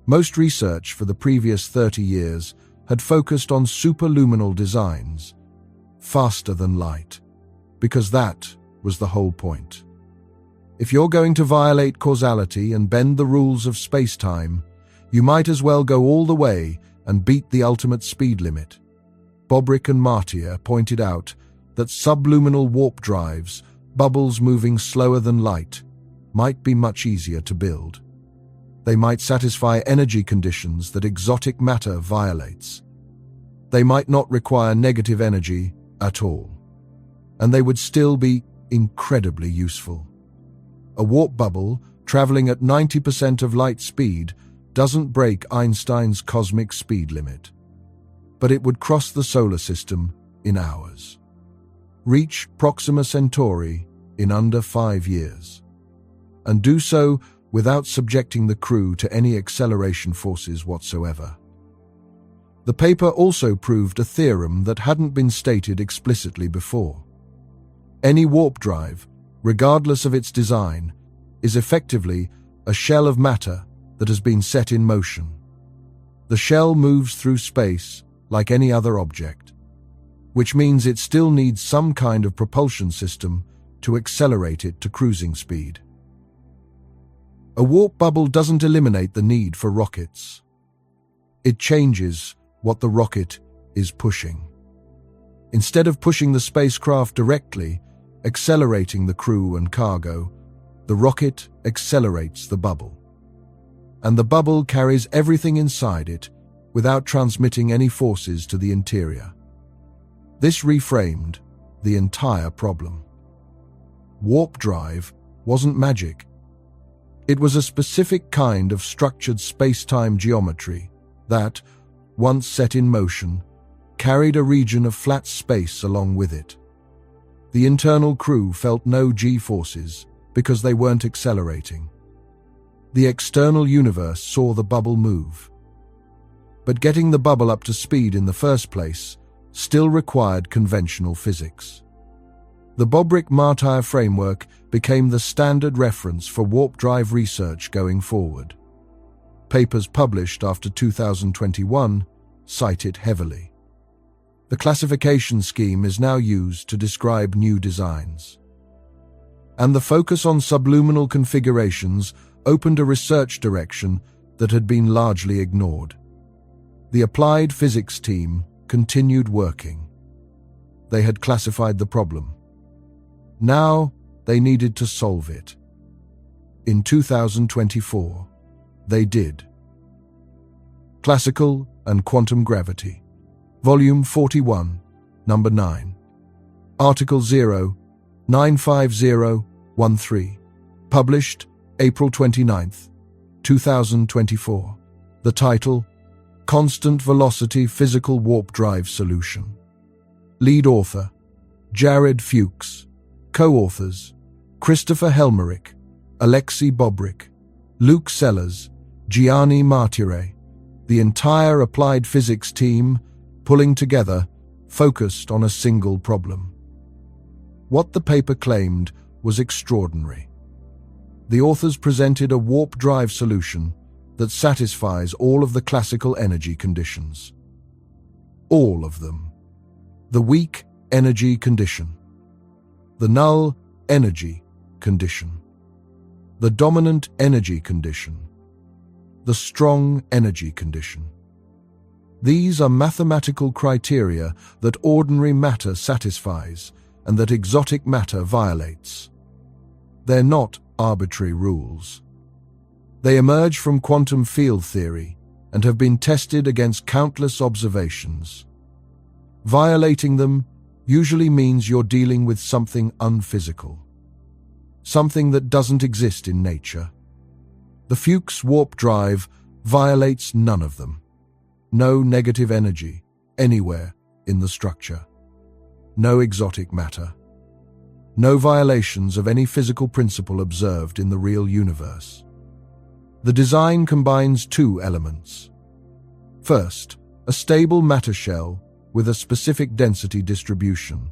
Most research for the previous 30 years had focused on superluminal designs, faster than light, because that was the whole point. If you're going to violate causality and bend the rules of space-time, you might as well go all the way and beat the ultimate speed limit. Bobrick and Martyr pointed out that subluminal warp drives, bubbles moving slower than light, might be much easier to build. They might satisfy energy conditions that exotic matter violates. They might not require negative energy at all. And they would still be incredibly useful. A warp bubble, traveling at 90% of light speed, doesn't break Einstein's cosmic speed limit. But it would cross the solar system in hours. Reach Proxima Centauri in under 5 years. And do so without subjecting the crew to any acceleration forces whatsoever. The paper also proved a theorem that hadn't been stated explicitly before. Any warp drive, regardless of its design, is effectively a shell of matter that has been set in motion. The shell moves through space like any other object, which means it still needs some kind of propulsion system to accelerate it to cruising speed. A warp bubble doesn't eliminate the need for rockets. It changes what the rocket is pushing. Instead of pushing the spacecraft directly, accelerating the crew and cargo, the rocket accelerates the bubble. And the bubble carries everything inside it without transmitting any forces to the interior. This reframed the entire problem. Warp drive wasn't magic. It was a specific kind of structured space-time geometry that, once set in motion, carried a region of flat space along with it. The internal crew felt no G-forces because they weren't accelerating. The external universe saw the bubble move. But getting the bubble up to speed in the first place still required conventional physics. The Bobrick-Martyr framework became the standard reference for warp drive research going forward. Papers published after 2021 cite it heavily. The classification scheme is now used to describe new designs. And the focus on subluminal configurations opened a research direction that had been largely ignored. The applied physics team continued working. They had classified the problem. Now they needed to solve it. In 2024, they did. Classical and Quantum Gravity, Volume 41, Number 9. Article 0, 95013. Published April 29, 2024. The title: Constant Velocity Physical Warp Drive Solution. Lead author: Jared Fuchs. Co-authors: Christopher Helmerich, Alexei Bobrik, Luke Sellers, Gianni Martire. The entire applied physics team, pulling together, focused on a single problem. What the paper claimed was extraordinary. The authors presented a warp drive solution that satisfies all of the classical energy conditions. All of them. The weak energy condition, the null energy condition, the dominant energy condition, the strong energy condition. These are mathematical criteria that ordinary matter satisfies and that exotic matter violates. They're not arbitrary rules. They emerge from quantum field theory and have been tested against countless observations. Violating them usually means you're dealing with something unphysical, something that doesn't exist in nature. The Fuchs warp drive violates none of them. No negative energy anywhere in the structure. No exotic matter. No violations of any physical principle observed in the real universe. The design combines two elements. First, a stable matter shell with a specific density distribution,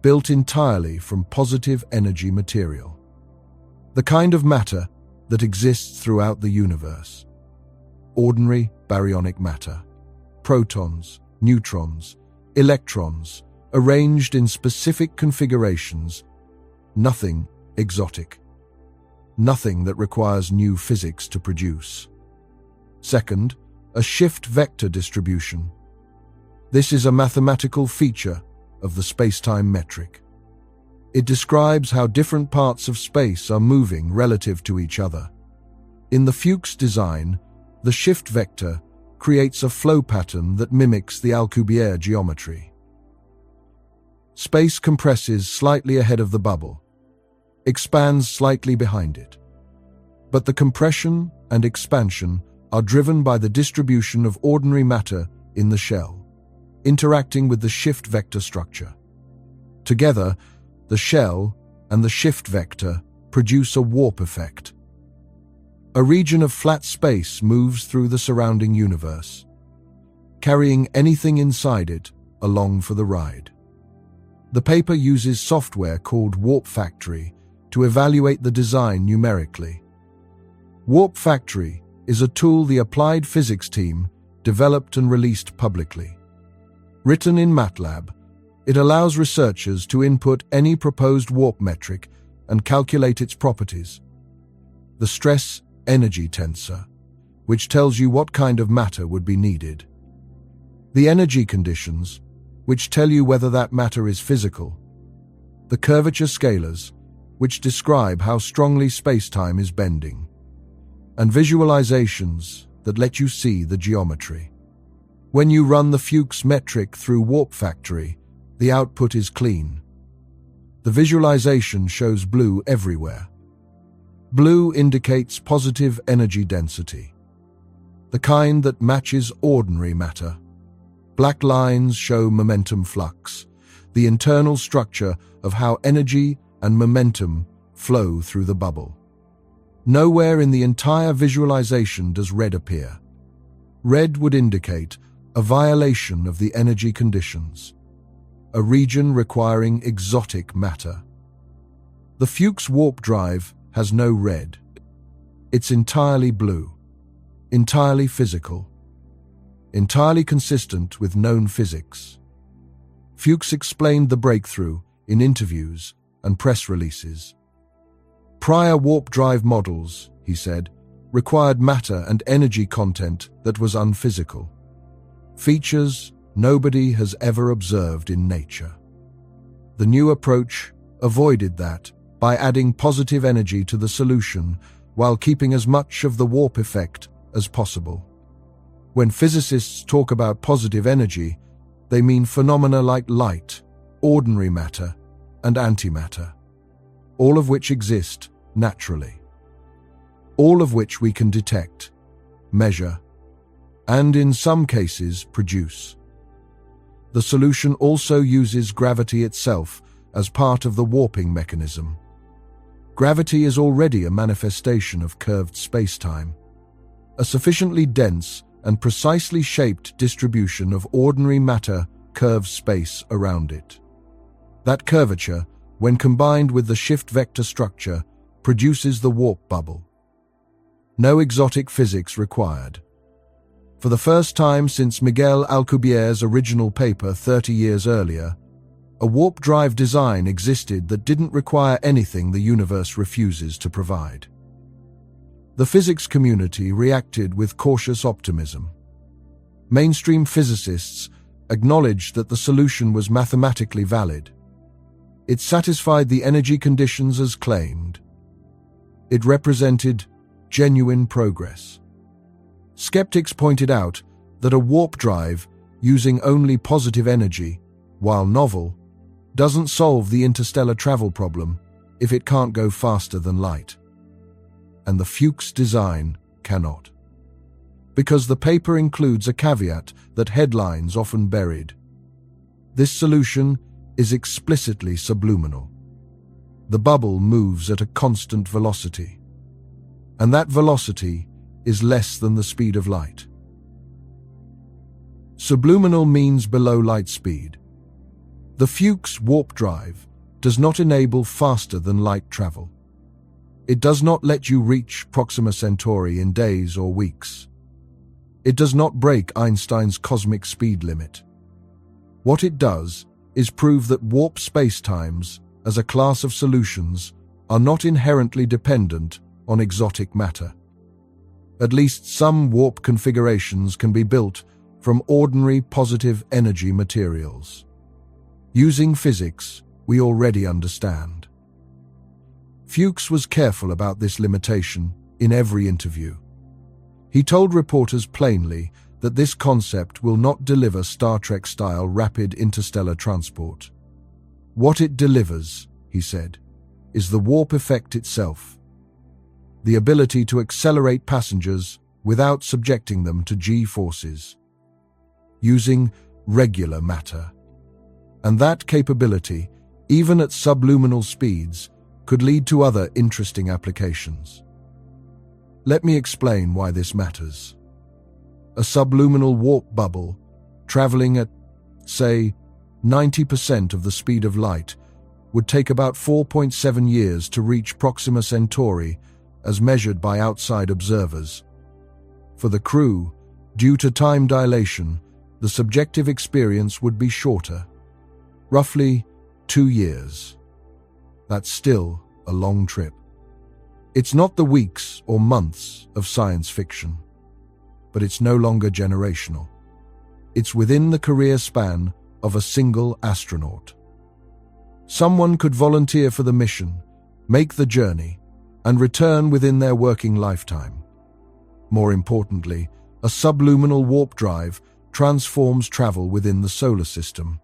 built entirely from positive energy material. The kind of matter that exists throughout the universe. Ordinary baryonic matter. Protons, neutrons, electrons, arranged in specific configurations. Nothing exotic. Nothing that requires new physics to produce. Second, a shift vector distribution. This is a mathematical feature of the spacetime metric. It describes how different parts of space are moving relative to each other. In the Fuchs design, the shift vector creates a flow pattern that mimics the Alcubierre geometry. Space compresses slightly ahead of the bubble, expands slightly behind it. But the compression and expansion are driven by the distribution of ordinary matter in the shell, interacting with the shift vector structure. Together, the shell and the shift vector produce a warp effect. A region of flat space moves through the surrounding universe, carrying anything inside it along for the ride. The paper uses software called Warp Factory to evaluate the design numerically. Warp Factory is a tool the applied physics team developed and released publicly. Written in MATLAB, it allows researchers to input any proposed warp metric and calculate its properties. The stress-energy tensor, which tells you what kind of matter would be needed. The energy conditions, which tell you whether that matter is physical. The curvature scalars, which describe how strongly spacetime is bending. And visualizations that let you see the geometry. When you run the Fuchs metric through Warp Factory, the output is clean. The visualization shows blue everywhere. Blue indicates positive energy density, the kind that matches ordinary matter. Black lines show momentum flux, the internal structure of how energy and momentum flow through the bubble. Nowhere in the entire visualization does red appear. Red would indicate a violation of the energy conditions, a region requiring exotic matter. The Fuchs warp drive has no red. It's entirely blue, entirely physical, entirely consistent with known physics. Fuchs explained the breakthrough in interviews and press releases. Prior warp drive models, he said, required matter and energy content that was unphysical. Features nobody has ever observed in nature. The new approach avoided that by adding positive energy to the solution while keeping as much of the warp effect as possible. When physicists talk about positive energy, they mean phenomena like light, ordinary matter, and antimatter, all of which exist naturally, all of which we can detect, measure, and in some cases produce. The solution also uses gravity itself as part of the warping mechanism. Gravity is already a manifestation of curved spacetime, a sufficiently dense and precisely shaped distribution of ordinary matter curves space around it. That curvature, when combined with the shift vector structure, produces the warp bubble. No exotic physics required. For the first time since Miguel Alcubierre's original paper 30 years earlier, a warp drive design existed that didn't require anything the universe refuses to provide. The physics community reacted with cautious optimism. Mainstream physicists acknowledged that the solution was mathematically valid. It satisfied the energy conditions as claimed. It represented genuine progress. Skeptics pointed out that a warp drive using only positive energy, while novel, doesn't solve the interstellar travel problem if it can't go faster than light. And the Fuchs design cannot. Because the paper includes a caveat that headlines often buried. This solution is explicitly subliminal. The bubble moves at a constant velocity, and that velocity is less than the speed of light. Subliminal means below light speed. The Fuchs warp drive does not enable faster than light travel. It does not let you reach Proxima Centauri in days or weeks. It does not break Einstein's cosmic speed limit. What it does is prove that warp spacetimes, as a class of solutions, are not inherently dependent on exotic matter. At least some warp configurations can be built from ordinary positive energy materials. Using physics, we already understand. Fuchs was careful about this limitation in every interview. He told reporters plainly that this concept will not deliver Star Trek-style rapid interstellar transport. What it delivers, he said, is the warp effect itself. The ability to accelerate passengers without subjecting them to G-forces, using regular matter. And that capability, even at subluminal speeds, could lead to other interesting applications. Let me explain why this matters. A subluminal warp bubble, traveling at, say, 90% of the speed of light, would take about 4.7 years to reach Proxima Centauri as measured by outside observers. For the crew, due to time dilation, the subjective experience would be shorter, roughly 2 years. That's still a long trip. It's not the weeks or months of science fiction, but it's no longer generational. It's within the career span of a single astronaut. Someone could volunteer for the mission, make the journey, and return within their working lifetime. More importantly, a subluminal warp drive transforms travel within the solar system.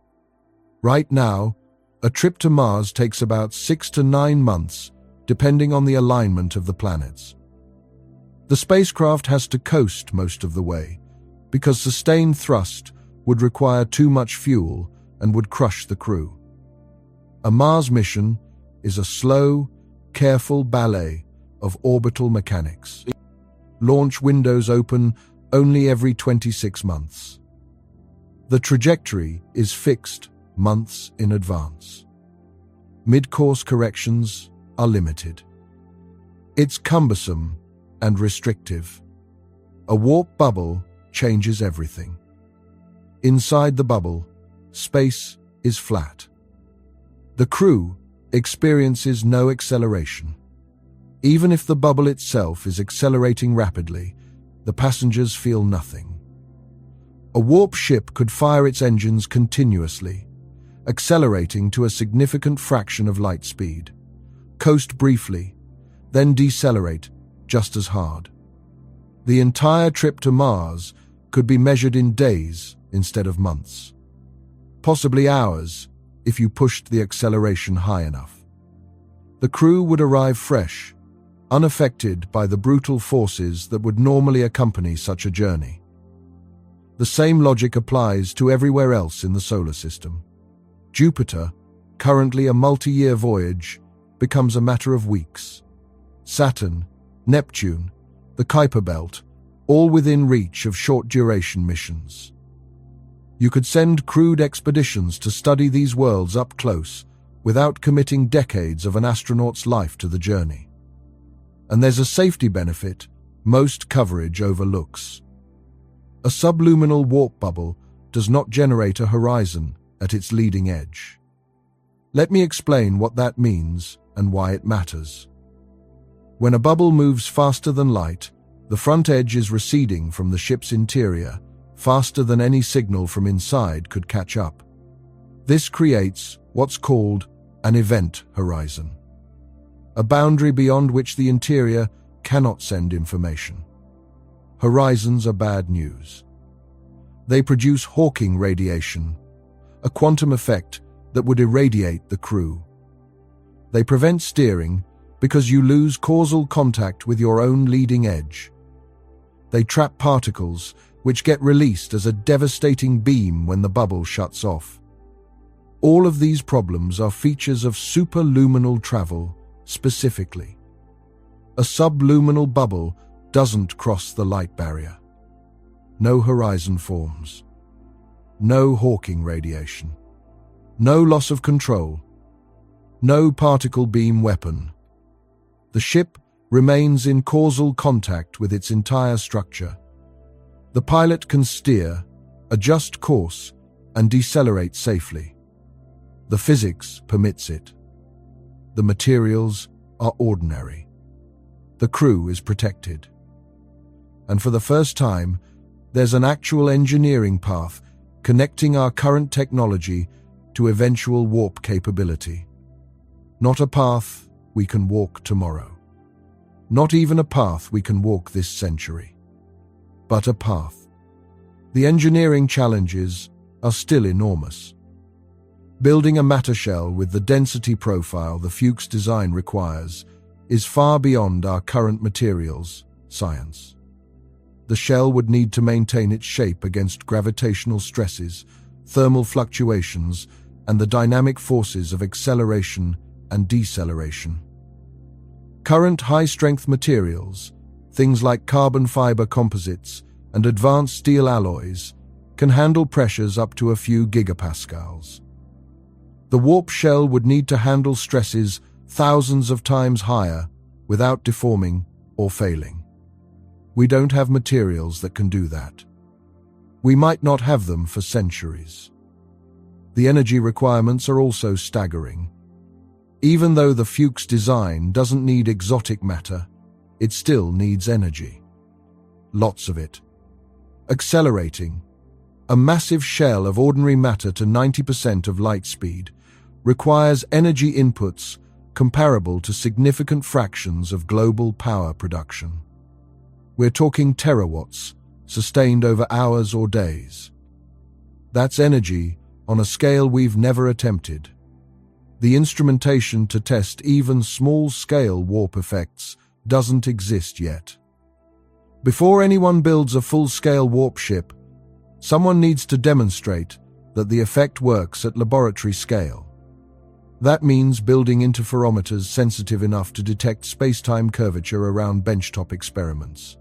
Right now, a trip to Mars takes about 6 to 9 months, depending on the alignment of the planets. The spacecraft has to coast most of the way, because sustained thrust would require too much fuel and would crush the crew. A Mars mission is a slow, careful ballet of orbital mechanics. Launch windows open only every 26 months. The trajectory is fixed months in advance. Mid-course corrections are limited. It's cumbersome and restrictive. A warp bubble changes everything. Inside the bubble, space is flat. The crew experiences no acceleration. Even if the bubble itself is accelerating rapidly, the passengers feel nothing. A warp ship could fire its engines continuously, accelerating to a significant fraction of light speed, coast briefly, then decelerate just as hard. The entire trip to Mars could be measured in days instead of months, possibly hours if you pushed the acceleration high enough. The crew would arrive fresh, unaffected by the brutal forces that would normally accompany such a journey. The same logic applies to everywhere else in the solar system. Jupiter, currently a multi-year voyage, becomes a matter of weeks. Saturn, Neptune, the Kuiper Belt, all within reach of short-duration missions. You could send crewed expeditions to study these worlds up close without committing decades of an astronaut's life to the journey. And there's a safety benefit most coverage overlooks. A subluminal warp bubble does not generate a horizon at its leading edge. Let me explain what that means and why it matters. When a bubble moves faster than light, the front edge is receding from the ship's interior, faster than any signal from inside could catch up. This creates what's called an event horizon, a boundary beyond which the interior cannot send information. Horizons are bad news. They produce Hawking radiation, a quantum effect that would irradiate the crew. They prevent steering because you lose causal contact with your own leading edge. They trap particles which get released as a devastating beam when the bubble shuts off. All of these problems are features of superluminal travel specifically. A subluminal bubble doesn't cross the light barrier. No horizon forms. No Hawking radiation. No loss of control. No particle beam weapon. The ship remains in causal contact with its entire structure. The pilot can steer, adjust course, and decelerate safely. The physics permits it. The materials are ordinary. The crew is protected. And for the first time, there's an actual engineering path connecting our current technology to eventual warp capability. Not a path we can walk tomorrow. Not even a path we can walk this century. But a path. The engineering challenges are still enormous. Building a matter shell with the density profile the Fuchs design requires is far beyond our current materials science. The shell would need to maintain its shape against gravitational stresses, thermal fluctuations, and the dynamic forces of acceleration and deceleration. Current high-strength materials, things like carbon fiber composites and advanced steel alloys, can handle pressures up to a few gigapascals. The warp shell would need to handle stresses thousands of times higher without deforming or failing. We don't have materials that can do that. We might not have them for centuries. The energy requirements are also staggering. Even though the Fuchs design doesn't need exotic matter, it still needs energy. Lots of it. Accelerating a massive shell of ordinary matter to 90% of light speed requires energy inputs comparable to significant fractions of global power production. We're talking terawatts, sustained over hours or days. That's energy on a scale we've never attempted. The instrumentation to test even small-scale warp effects doesn't exist yet. Before anyone builds a full-scale warp ship, someone needs to demonstrate that the effect works at laboratory scale. That means building interferometers sensitive enough to detect spacetime curvature around benchtop experiments.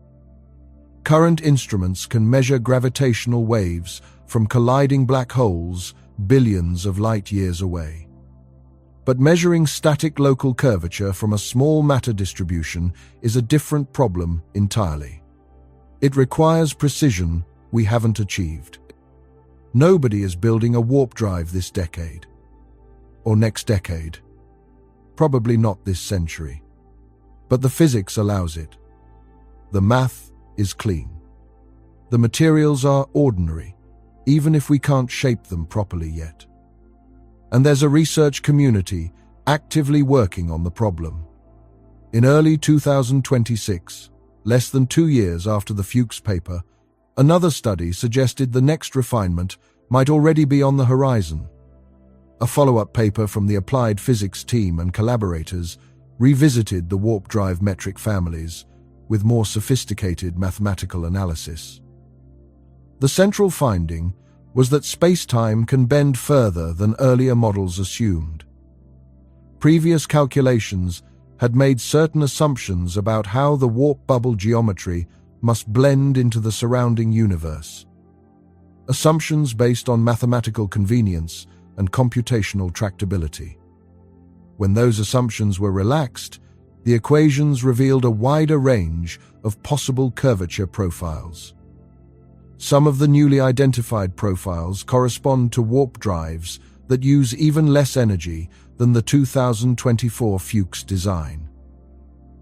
Current instruments can measure gravitational waves from colliding black holes billions of light-years away. But measuring static local curvature from a small matter distribution is a different problem entirely. It requires precision we haven't achieved. Nobody is building a warp drive this decade. Or next decade. Probably not this century. But the physics allows it. The math is clean. The materials are ordinary, even if we can't shape them properly yet. And there's a research community actively working on the problem. In early 2026, less than 2 years after the Fuchs paper, another study suggested the next refinement might already be on the horizon. A follow-up paper from the applied physics team and collaborators revisited the warp drive metric families with more sophisticated mathematical analysis. The central finding was that spacetime can bend further than earlier models assumed. Previous calculations had made certain assumptions about how the warp bubble geometry must blend into the surrounding universe. Assumptions based on mathematical convenience and computational tractability. When those assumptions were relaxed, the equations revealed a wider range of possible curvature profiles. Some of the newly identified profiles correspond to warp drives that use even less energy than the 2024 Fuchs design.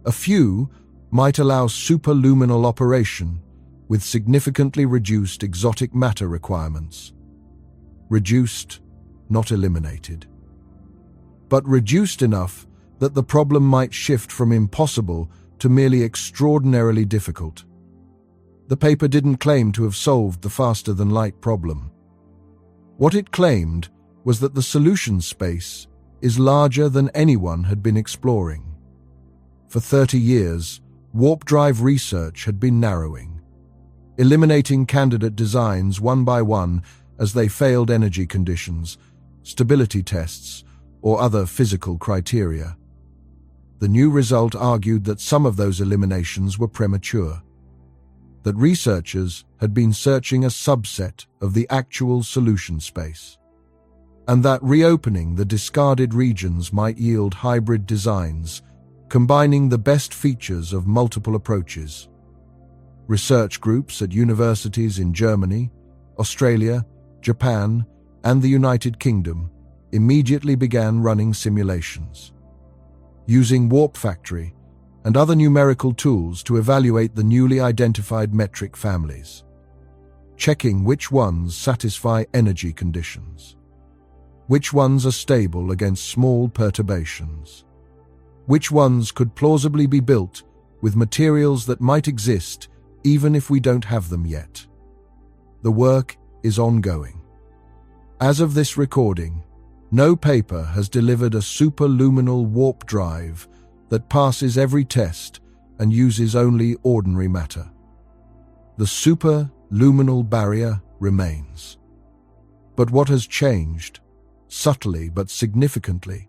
A few might allow superluminal operation with significantly reduced exotic matter requirements. Reduced, not eliminated. But reduced enough that the problem might shift from impossible to merely extraordinarily difficult. The paper didn't claim to have solved the faster-than-light problem. What it claimed was that the solution space is larger than anyone had been exploring. For 30 years, warp drive research had been narrowing, eliminating candidate designs one by one as they failed energy conditions, stability tests, or other physical criteria. The new result argued that some of those eliminations were premature, that researchers had been searching a subset of the actual solution space, and that reopening the discarded regions might yield hybrid designs, combining the best features of multiple approaches. Research groups at universities in Germany, Australia, Japan, and the United Kingdom immediately began running simulations, using Warp Factory and other numerical tools to evaluate the newly identified metric families, checking which ones satisfy energy conditions, which ones are stable against small perturbations, which ones could plausibly be built with materials that might exist even if we don't have them yet. The work is ongoing. As of this recording, no paper has delivered a superluminal warp drive that passes every test and uses only ordinary matter. The superluminal barrier remains. But what has changed, subtly but significantly,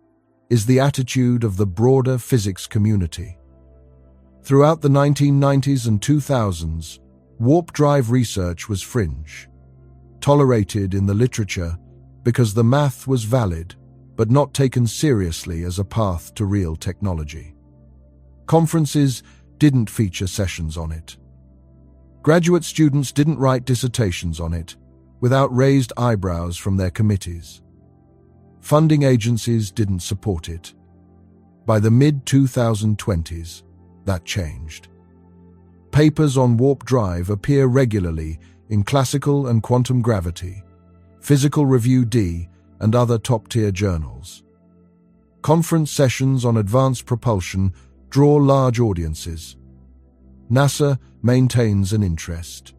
is the attitude of the broader physics community. Throughout the 1990s and 2000s, warp drive research was fringe, tolerated in the literature because the math was valid but not taken seriously as a path to real technology. Conferences didn't feature sessions on it. Graduate students didn't write dissertations on it without raised eyebrows from their committees. Funding agencies didn't support it. By the mid-2020s, that changed. Papers on warp drive appear regularly in Classical and Quantum Gravity, Physical Review D, and other top-tier journals. Conference sessions on advanced propulsion draw large audiences. NASA maintains an interest,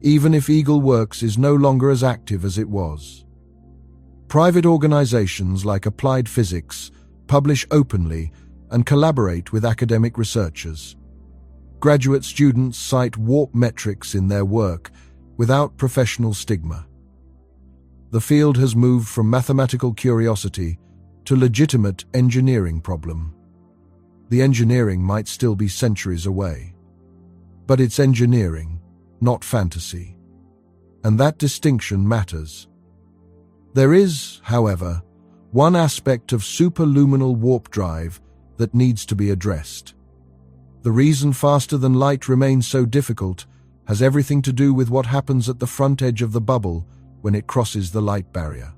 even if Eagle Works is no longer as active as it was. Private organizations like Applied Physics publish openly and collaborate with academic researchers. Graduate students cite warp metrics in their work without professional stigma. The field has moved from mathematical curiosity to legitimate engineering problem. The engineering might still be centuries away, but it's engineering, not fantasy. And that distinction matters. There is, however, one aspect of superluminal warp drive that needs to be addressed. The reason faster-than-light remains so difficult has everything to do with what happens at the front edge of the bubble when it crosses the light barrier.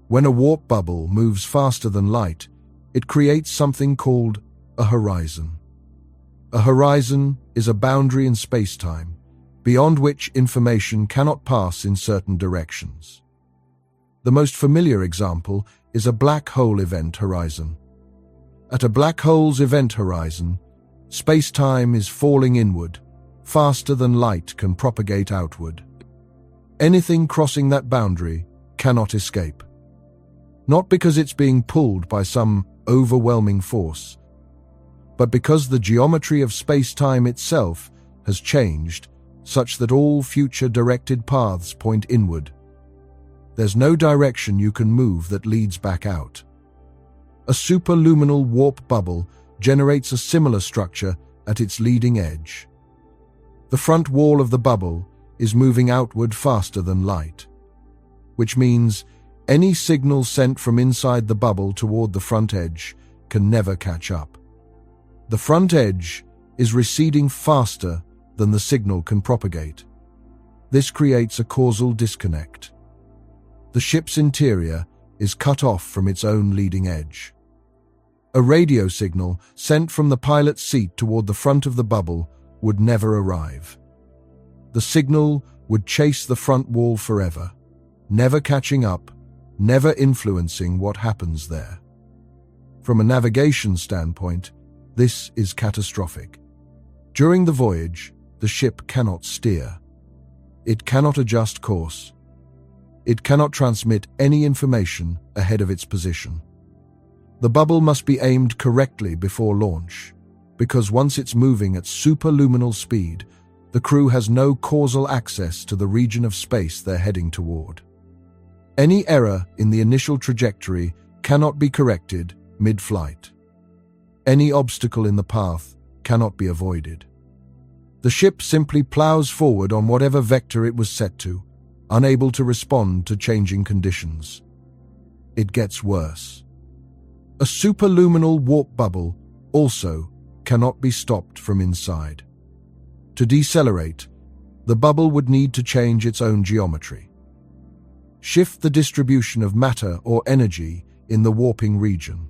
When a warp bubble moves faster than light, it creates something called a horizon. A horizon is a boundary in space-time, beyond which information cannot pass in certain directions. The most familiar example is a black hole event horizon. At a black hole's event horizon, space-time is falling inward, faster than light can propagate outward. Anything crossing that boundary cannot escape. not because it's being pulled by some overwhelming force, but because the geometry of space-time itself has changed such that all future directed paths point inward. There's no direction you can move that leads back out. A superluminal warp bubble generates a similar structure at its leading edge. The front wall of the bubble is moving outward faster than light, which means any signal sent from inside the bubble toward the front edge can never catch up. The front edge is receding faster than the signal can propagate. This creates a causal disconnect. The ship's interior is cut off from its own leading edge. A radio signal sent from the pilot's seat toward the front of the bubble would never arrive. The signal would chase the front wall forever, never catching up, never influencing what happens there. From a navigation standpoint, this is catastrophic. During the voyage, the ship cannot steer. It cannot adjust course. It cannot transmit any information ahead of its position. The bubble must be aimed correctly before launch, because once it's moving at superluminal speed, the crew has no causal access to the region of space they're heading toward. Any error in the initial trajectory cannot be corrected mid-flight. Any obstacle in the path cannot be avoided. The ship simply plows forward on whatever vector it was set to, unable to respond to changing conditions. It gets worse. A superluminal warp bubble also cannot be stopped from inside. To decelerate, the bubble would need to change its own geometry. Shift the distribution of matter or energy in the warping region.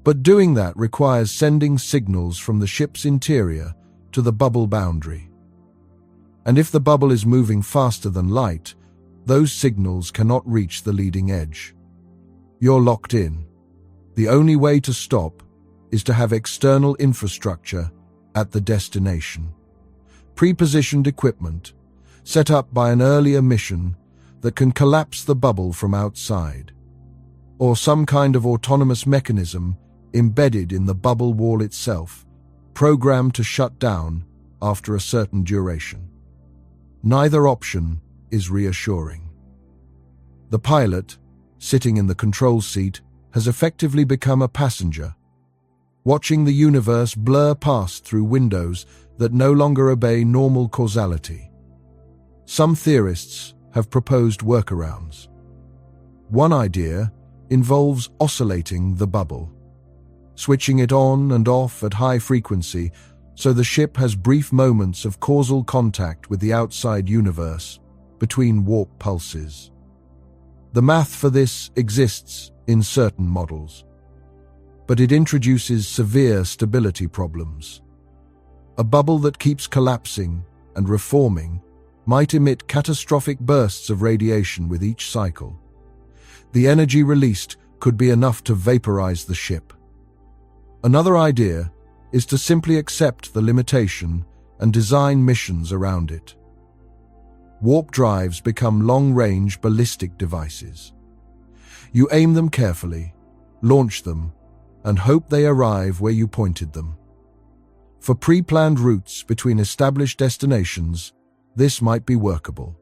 But doing that requires sending signals from the ship's interior to the bubble boundary. And if the bubble is moving faster than light, those signals cannot reach the leading edge. You're locked in. The only way to stop is to have external infrastructure at the destination. Pre-positioned equipment, set up by an earlier mission that can collapse the bubble from outside, or some kind of autonomous mechanism embedded in the bubble wall itself, programmed to shut down after a certain duration. Neither option is reassuring. The pilot, sitting in the control seat, has effectively become a passenger, watching the universe blur past through windows that no longer obey normal causality. Some theorists have proposed workarounds. One idea involves oscillating the bubble, switching it on and off at high frequency so the ship has brief moments of causal contact with the outside universe between warp pulses. The math for this exists in certain models, but it introduces severe stability problems. A bubble that keeps collapsing and reforming might emit catastrophic bursts of radiation with each cycle. The energy released could be enough to vaporize the ship. Another idea is to simply accept the limitation and design missions around it. Warp drives become long-range ballistic devices. You aim them carefully, launch them, and hope they arrive where you pointed them. For pre-planned routes between established destinations, this might be workable.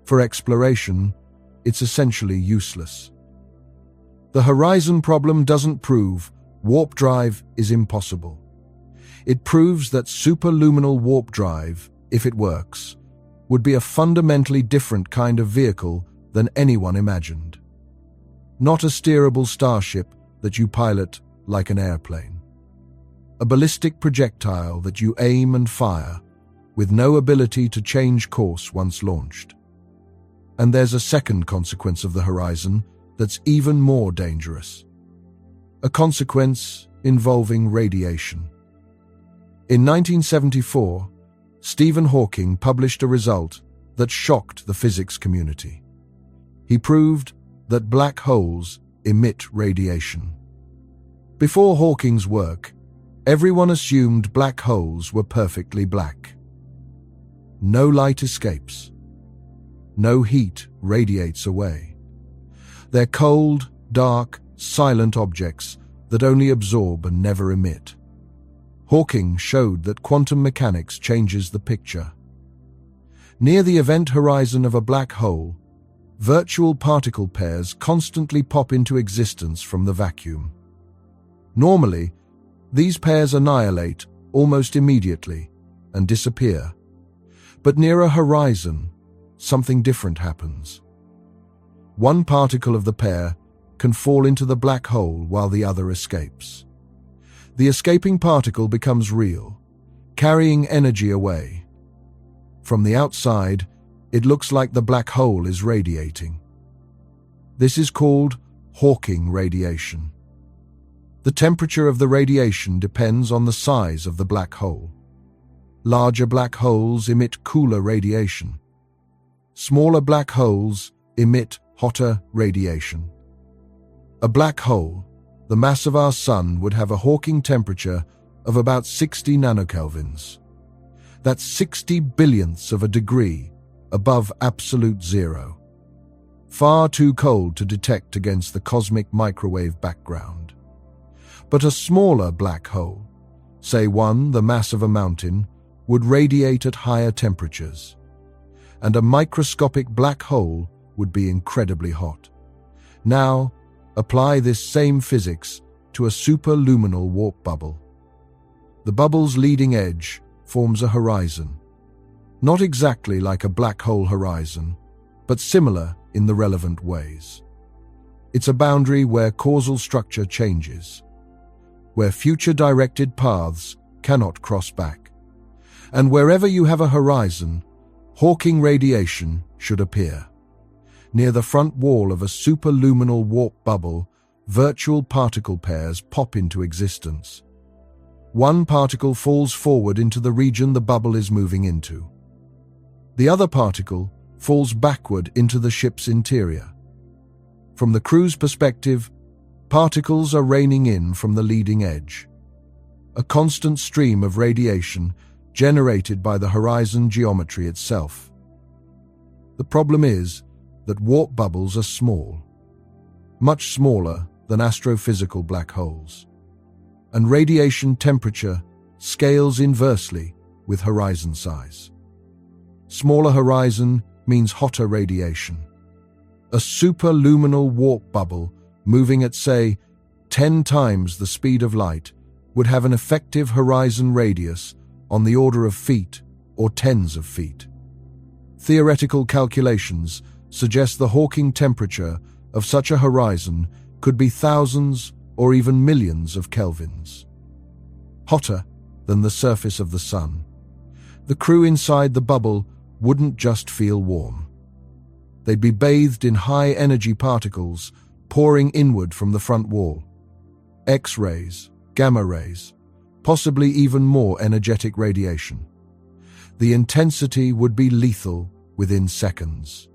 For exploration, it's essentially useless. The horizon problem doesn't prove warp drive is impossible. It proves that superluminal warp drive, if it works, would be a fundamentally different kind of vehicle than anyone imagined. Not a steerable starship that you pilot like an airplane. A ballistic projectile that you aim and fire, with no ability to change course once launched. And there's a second consequence of the horizon that's even more dangerous. A consequence involving radiation. In 1974, Stephen Hawking published a result that shocked the physics community. He proved that black holes emit radiation. Before Hawking's work, everyone assumed black holes were perfectly black. No light escapes. No heat radiates away. They're cold, dark, silent objects that only absorb and never emit. Hawking showed that quantum mechanics changes the picture. Near the event horizon of a black hole, virtual particle pairs constantly pop into existence from the vacuum. Normally, these pairs annihilate almost immediately and disappear. But near a horizon, something different happens. One particle of the pair can fall into the black hole while the other escapes. The escaping particle becomes real, carrying energy away. From the outside, it looks like the black hole is radiating. This is called Hawking radiation. The temperature of the radiation depends on the size of the black hole. Larger black holes emit cooler radiation. Smaller black holes emit hotter radiation. A black hole, the mass of our Sun, would have a Hawking temperature of about 60 nanokelvins. That's 60 billionths of a degree above absolute zero. Far too cold to detect against the cosmic microwave background. But a smaller black hole, say one the mass of a mountain, would radiate at higher temperatures. And a microscopic black hole would be incredibly hot. Now, apply this same physics to a superluminal warp bubble. The bubble's leading edge forms a horizon. Not exactly like a black hole horizon, but similar in the relevant ways. It's a boundary where causal structure changes, where future-directed paths cannot cross back. And wherever you have a horizon, Hawking radiation should appear. Near the front wall of a superluminal warp bubble, virtual particle pairs pop into existence. One particle falls forward into the region the bubble is moving into. The other particle falls backward into the ship's interior. From the crew's perspective, particles are raining in from the leading edge. A constant stream of radiation generated by the horizon geometry itself. The problem is that warp bubbles are small, much smaller than astrophysical black holes, and radiation temperature scales inversely with horizon size. Smaller horizon means hotter radiation. A superluminal warp bubble moving at, say, 10 times the speed of light would have an effective horizon radius on the order of feet or tens of feet. Theoretical calculations suggest the Hawking temperature of such a horizon could be thousands or even millions of kelvins. Hotter than the surface of the Sun. The crew inside the bubble wouldn't just feel warm. They'd be bathed in high-energy particles pouring inward from the front wall. X-rays, gamma rays, possibly even more energetic radiation. The intensity would be lethal within seconds.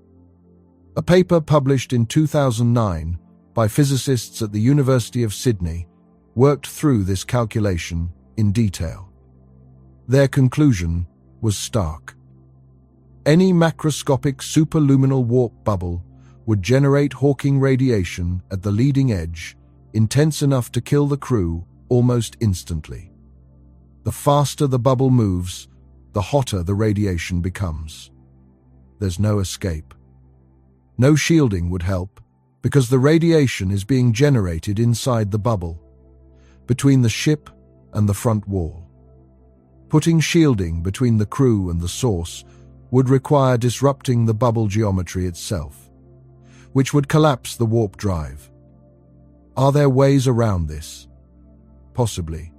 A paper published in 2009 by physicists at the University of Sydney worked through this calculation in detail. Their conclusion was stark. Any macroscopic superluminal warp bubble would generate Hawking radiation at the leading edge, intense enough to kill the crew almost instantly. The faster the bubble moves, the hotter the radiation becomes. There's no escape. No shielding would help, because the radiation is being generated inside the bubble, between the ship and the front wall. Putting shielding between the crew and the source would require disrupting the bubble geometry itself, which would collapse the warp drive. Are there ways around this? Possibly.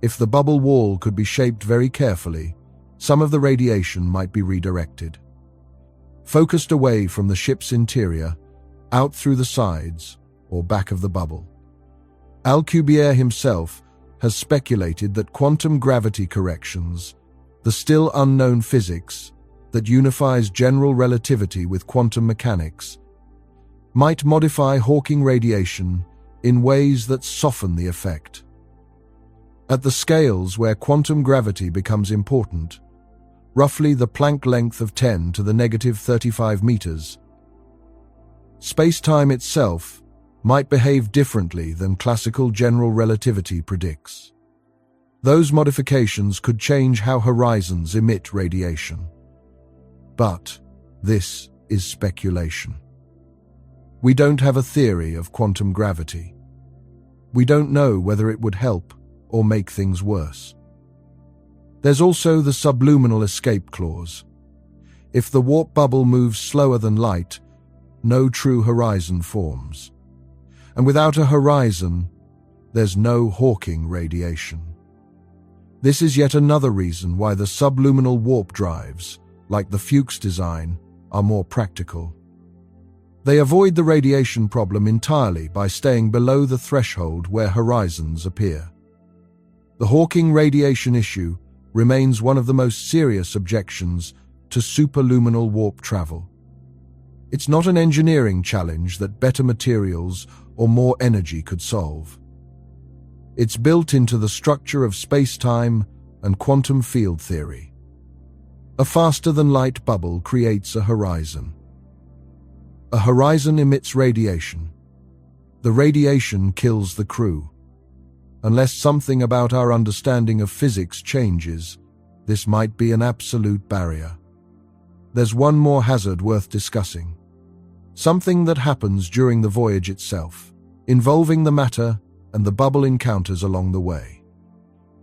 If the bubble wall could be shaped very carefully, some of the radiation might be redirected. Focused away from the ship's interior, out through the sides or back of the bubble. Alcubierre himself has speculated that quantum gravity corrections, the still unknown physics that unifies general relativity with quantum mechanics, might modify Hawking radiation in ways that soften the effect. At the scales where quantum gravity becomes important, roughly the Planck length of 10 to the negative 35 meters, Spacetime itself might behave differently than classical general relativity predicts. Those modifications could change how horizons emit radiation. But this is speculation. We don't have a theory of quantum gravity. We don't know whether it would help or make things worse. There's also the subluminal escape clause. If the warp bubble moves slower than light, no true horizon forms. And without a horizon, there's no Hawking radiation. This is yet another reason why the subluminal warp drives, like the Fuchs design, are more practical. They avoid the radiation problem entirely by staying below the threshold where horizons appear. The Hawking radiation issue remains one of the most serious objections to superluminal warp travel. It's not an engineering challenge that better materials or more energy could solve. It's built into the structure of space-time and quantum field theory. A faster-than-light bubble creates a horizon. A horizon emits radiation. The radiation kills the crew. Unless something about our understanding of physics changes, this might be an absolute barrier. There's one more hazard worth discussing. Something that happens during the voyage itself, involving the matter and the bubble encounters along the way.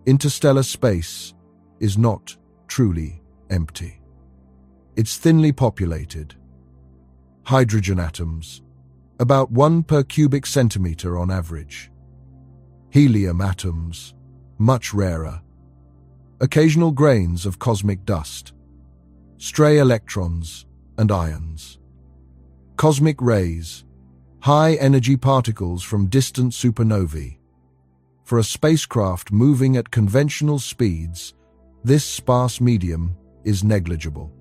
Interstellar space is not truly empty. It's thinly populated. Hydrogen atoms, about 1 per cubic centimeter on average. Helium atoms, much rarer. Occasional grains of cosmic dust. Stray electrons and ions. Cosmic rays, high-energy particles from distant supernovae. For a spacecraft moving at conventional speeds, this sparse medium is negligible.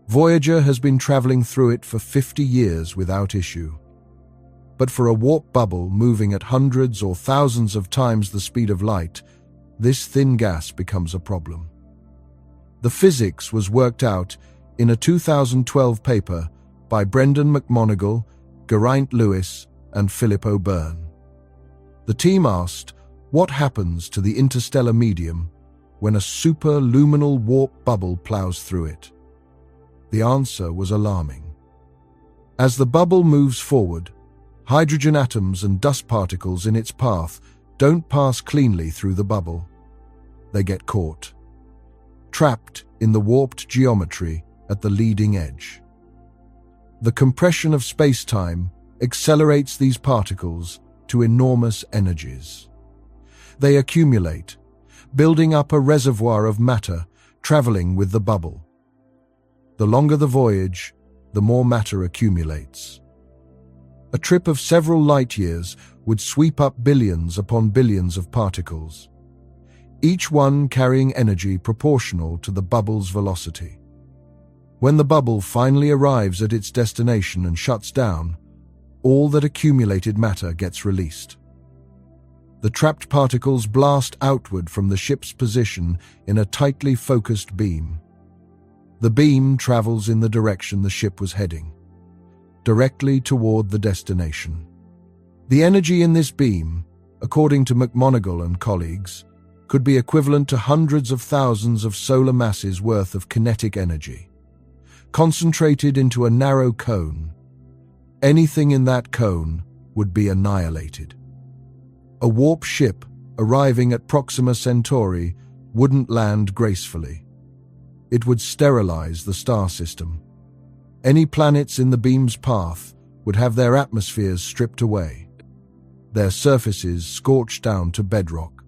Voyager has been traveling through it for 50 years without issue. But for a warp bubble moving at hundreds or thousands of times the speed of light, this thin gas becomes a problem. The physics was worked out in a 2012 paper by Brendan McMonagle, Geraint Lewis, and Philip O'Byrne. The team asked, what happens to the interstellar medium when a superluminal warp bubble plows through it? The answer was alarming. As the bubble moves forward, hydrogen atoms and dust particles in its path don't pass cleanly through the bubble. They get caught, trapped in the warped geometry at the leading edge. The compression of space-time accelerates these particles to enormous energies. They accumulate, building up a reservoir of matter traveling with the bubble. The longer the voyage, the more matter accumulates. A trip of several light years would sweep up billions upon billions of particles, each one carrying energy proportional to the bubble's velocity. When the bubble finally arrives at its destination and shuts down, all that accumulated matter gets released. The trapped particles blast outward from the ship's position in a tightly focused beam. The beam travels in the direction the ship was heading, directly toward the destination. The energy in this beam, according to McMonagle and colleagues, could be equivalent to hundreds of thousands of solar masses worth of kinetic energy, concentrated into a narrow cone. Anything in that cone would be annihilated. A warp ship arriving at Proxima Centauri wouldn't land gracefully. It would sterilize the star system. Any planets in the beam's path would have their atmospheres stripped away, their surfaces scorched down to bedrock,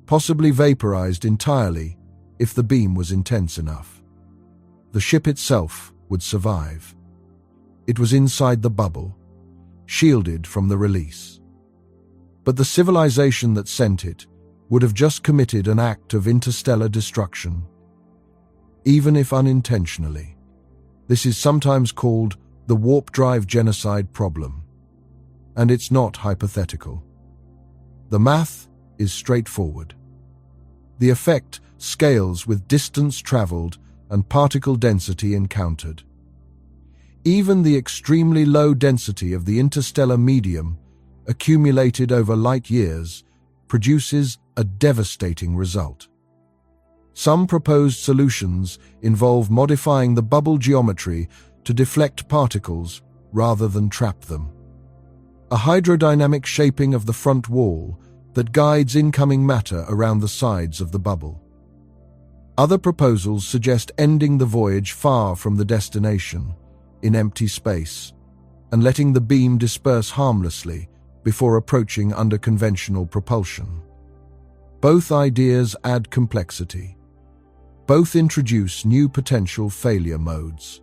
possibly vaporized entirely if the beam was intense enough. The ship itself would survive. It was inside the bubble, shielded from the release. But the civilization that sent it would have just committed an act of interstellar destruction, even if unintentionally. This is sometimes called the warp drive genocide problem, and it's not hypothetical. The math is straightforward. The effect scales with distance traveled and particle density encountered. Even the extremely low density of the interstellar medium, accumulated over light years, produces a devastating result. Some proposed solutions involve modifying the bubble geometry to deflect particles rather than trap them. A hydrodynamic shaping of the front wall that guides incoming matter around the sides of the bubble. Other proposals suggest ending the voyage far from the destination, in empty space, and letting the beam disperse harmlessly before approaching under conventional propulsion. Both ideas add complexity. Both introduce new potential failure modes.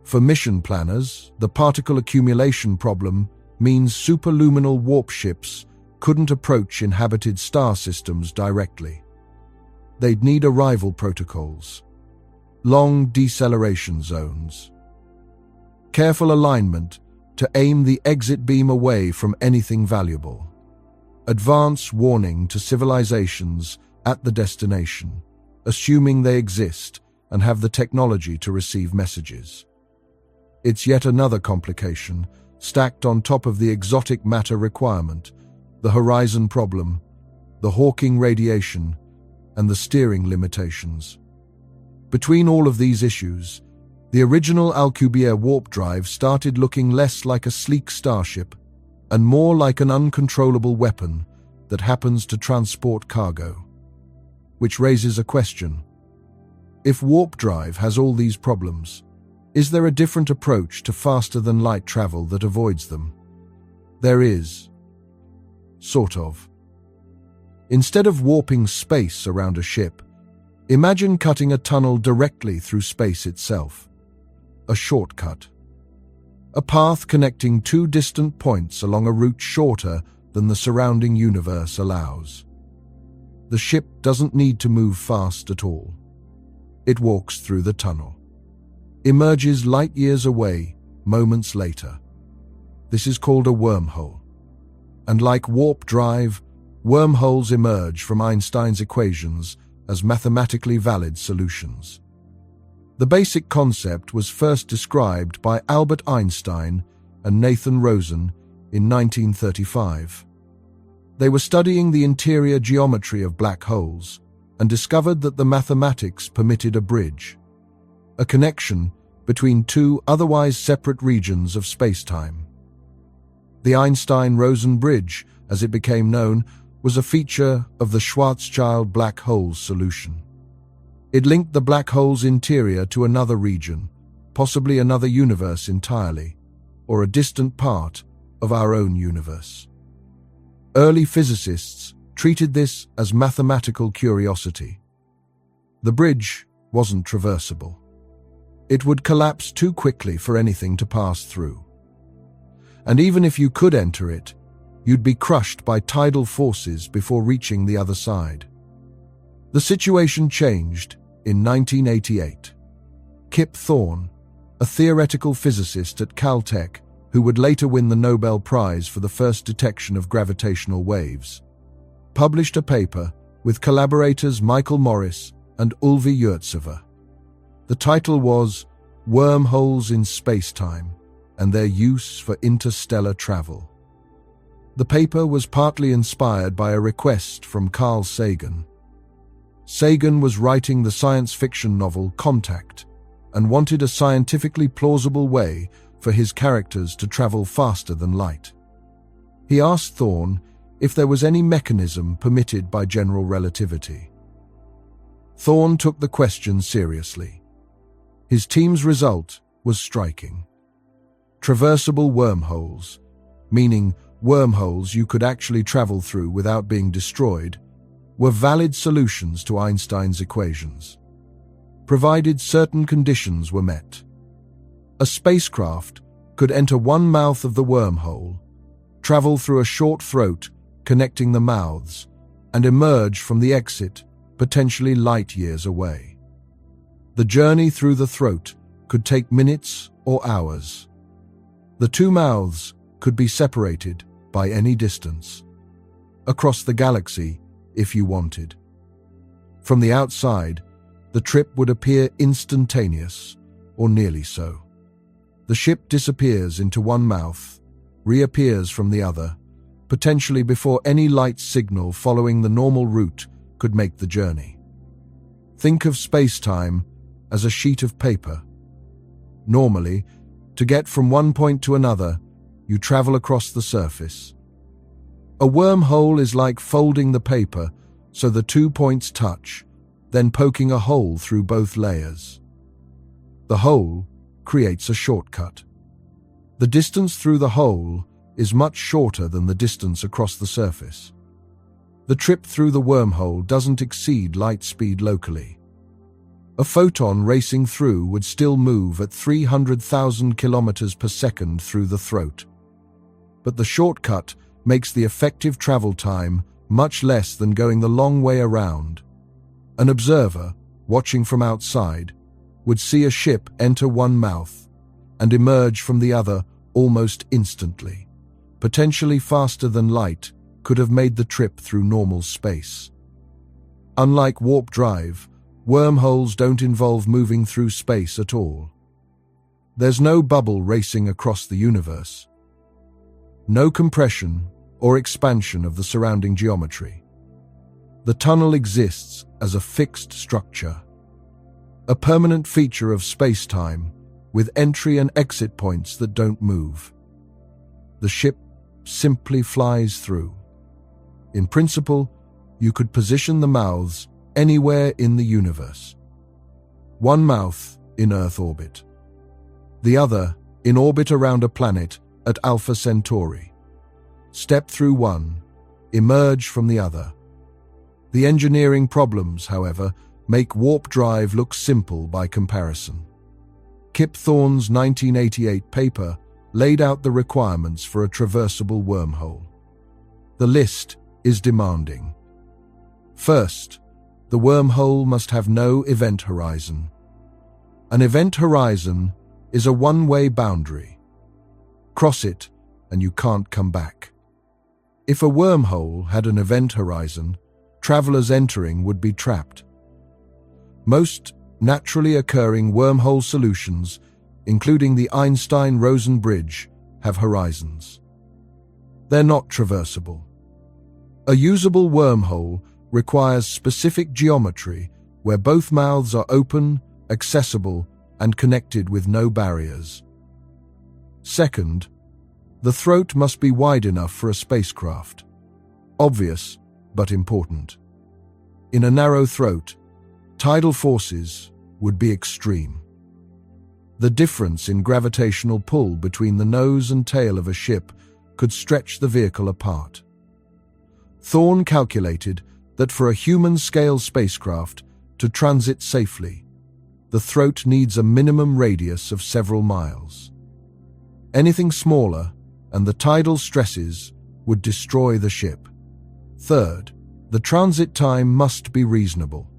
For mission planners, the particle accumulation problem means superluminal warp ships couldn't approach inhabited star systems directly. They'd need arrival protocols, long deceleration zones, careful alignment to aim the exit beam away from anything valuable, advance warning to civilizations at the destination, assuming they exist and have the technology to receive messages. It's yet another complication, stacked on top of the exotic matter requirement, the horizon problem, the Hawking radiation, and the steering limitations. Between all of these issues, the original Alcubierre warp drive started looking less like a sleek starship and more like an uncontrollable weapon that happens to transport cargo. Which raises a question. If warp drive has all these problems, is there a different approach to faster-than-light travel that avoids them? There is. Sort of. Instead of warping space around a ship, imagine cutting a tunnel directly through space itself. A shortcut. A path connecting two distant points along a route shorter than the surrounding universe allows. The ship doesn't need to move fast at all. It walks through the tunnel, emerges light years away moments later. This is called a wormhole. And like warp drive, wormholes emerge from Einstein's equations as mathematically valid solutions. The basic concept was first described by Albert Einstein and Nathan Rosen in 1935. They were studying the interior geometry of black holes and discovered that the mathematics permitted a bridge, a connection between two otherwise separate regions of spacetime. The Einstein-Rosen bridge, as it became known, was a feature of the Schwarzschild black hole solution. It linked the black hole's interior to another region, possibly another universe entirely, or a distant part of our own universe. Early physicists treated this as mathematical curiosity. The bridge wasn't traversable. It would collapse too quickly for anything to pass through. And even if you could enter it, you'd be crushed by tidal forces before reaching the other side. The situation changed in 1988. Kip Thorne, a theoretical physicist at Caltech who would later win the Nobel Prize for the first detection of gravitational waves, published a paper with collaborators Michael Morris and Ulvi Yurtseva. The title was Wormholes in Spacetime and Their Use for Interstellar Travel. The paper was partly inspired by a request from Carl Sagan. Sagan was writing the science fiction novel Contact and wanted a scientifically plausible way for his characters to travel faster than light. He asked Thorne if there was any mechanism permitted by general relativity. Thorne took the question seriously. His team's result was striking. Traversable wormholes, meaning wormholes you could actually travel through without being destroyed, were valid solutions to Einstein's equations, provided certain conditions were met. A spacecraft could enter one mouth of the wormhole, travel through a short throat connecting the mouths, and emerge from the exit potentially light years away. The journey through the throat could take minutes or hours. The two mouths could be separated by any distance, across the galaxy if you wanted. From the outside, the trip would appear instantaneous, or nearly so. The ship disappears into one mouth, reappears from the other, potentially before any light signal following the normal route could make the journey. Think of spacetime as a sheet of paper. Normally, to get from one point to another, you travel across the surface. A wormhole is like folding the paper so the 2 points touch, then poking a hole through both layers. The hole creates a shortcut. The distance through the hole is much shorter than the distance across the surface. The trip through the wormhole doesn't exceed light speed locally. A photon racing through would still move at 300,000 kilometers per second through the throat. But the shortcut makes the effective travel time much less than going the long way around. An observer, watching from outside, would see a ship enter one mouth and emerge from the other almost instantly. Potentially faster than light could have made the trip through normal space. Unlike warp drive, wormholes don't involve moving through space at all. There's no bubble racing across the universe. No compression or expansion of the surrounding geometry. The tunnel exists as a fixed structure, a permanent feature of space-time with entry and exit points that don't move. The ship simply flies through. In principle, you could position the mouths anywhere in the universe. One mouth in Earth orbit, the other in orbit around a planet at Alpha Centauri. Step through one, emerge from the other. The engineering problems, however, make warp drive look simple by comparison. Kip Thorne's 1988 paper laid out the requirements for a traversable wormhole. The list is demanding. First, the wormhole must have no event horizon. An event horizon is a one-way boundary. Cross it, and you can't come back. If a wormhole had an event horizon, travelers entering would be trapped. Most naturally occurring wormhole solutions, including the Einstein-Rosen bridge, have horizons. They're not traversable. A usable wormhole requires specific geometry where both mouths are open, accessible, and connected with no barriers. Second, the throat must be wide enough for a spacecraft. Obvious, but important. In a narrow throat, tidal forces would be extreme. The difference in gravitational pull between the nose and tail of a ship could stretch the vehicle apart. Thorne calculated that for a human-scale spacecraft to transit safely, the throat needs a minimum radius of several miles. Anything smaller, and the tidal stresses would destroy the ship. Third, the transit time must be reasonable.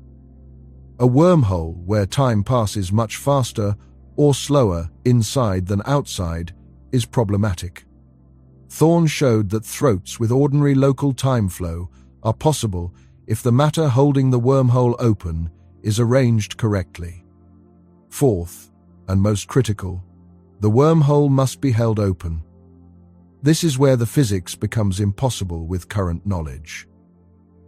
A wormhole where time passes much faster or slower inside than outside is problematic. Thorne showed that throats with ordinary local time flow are possible if the matter holding the wormhole open is arranged correctly. Fourth, and most critical, the wormhole must be held open. This is where the physics becomes impossible with current knowledge.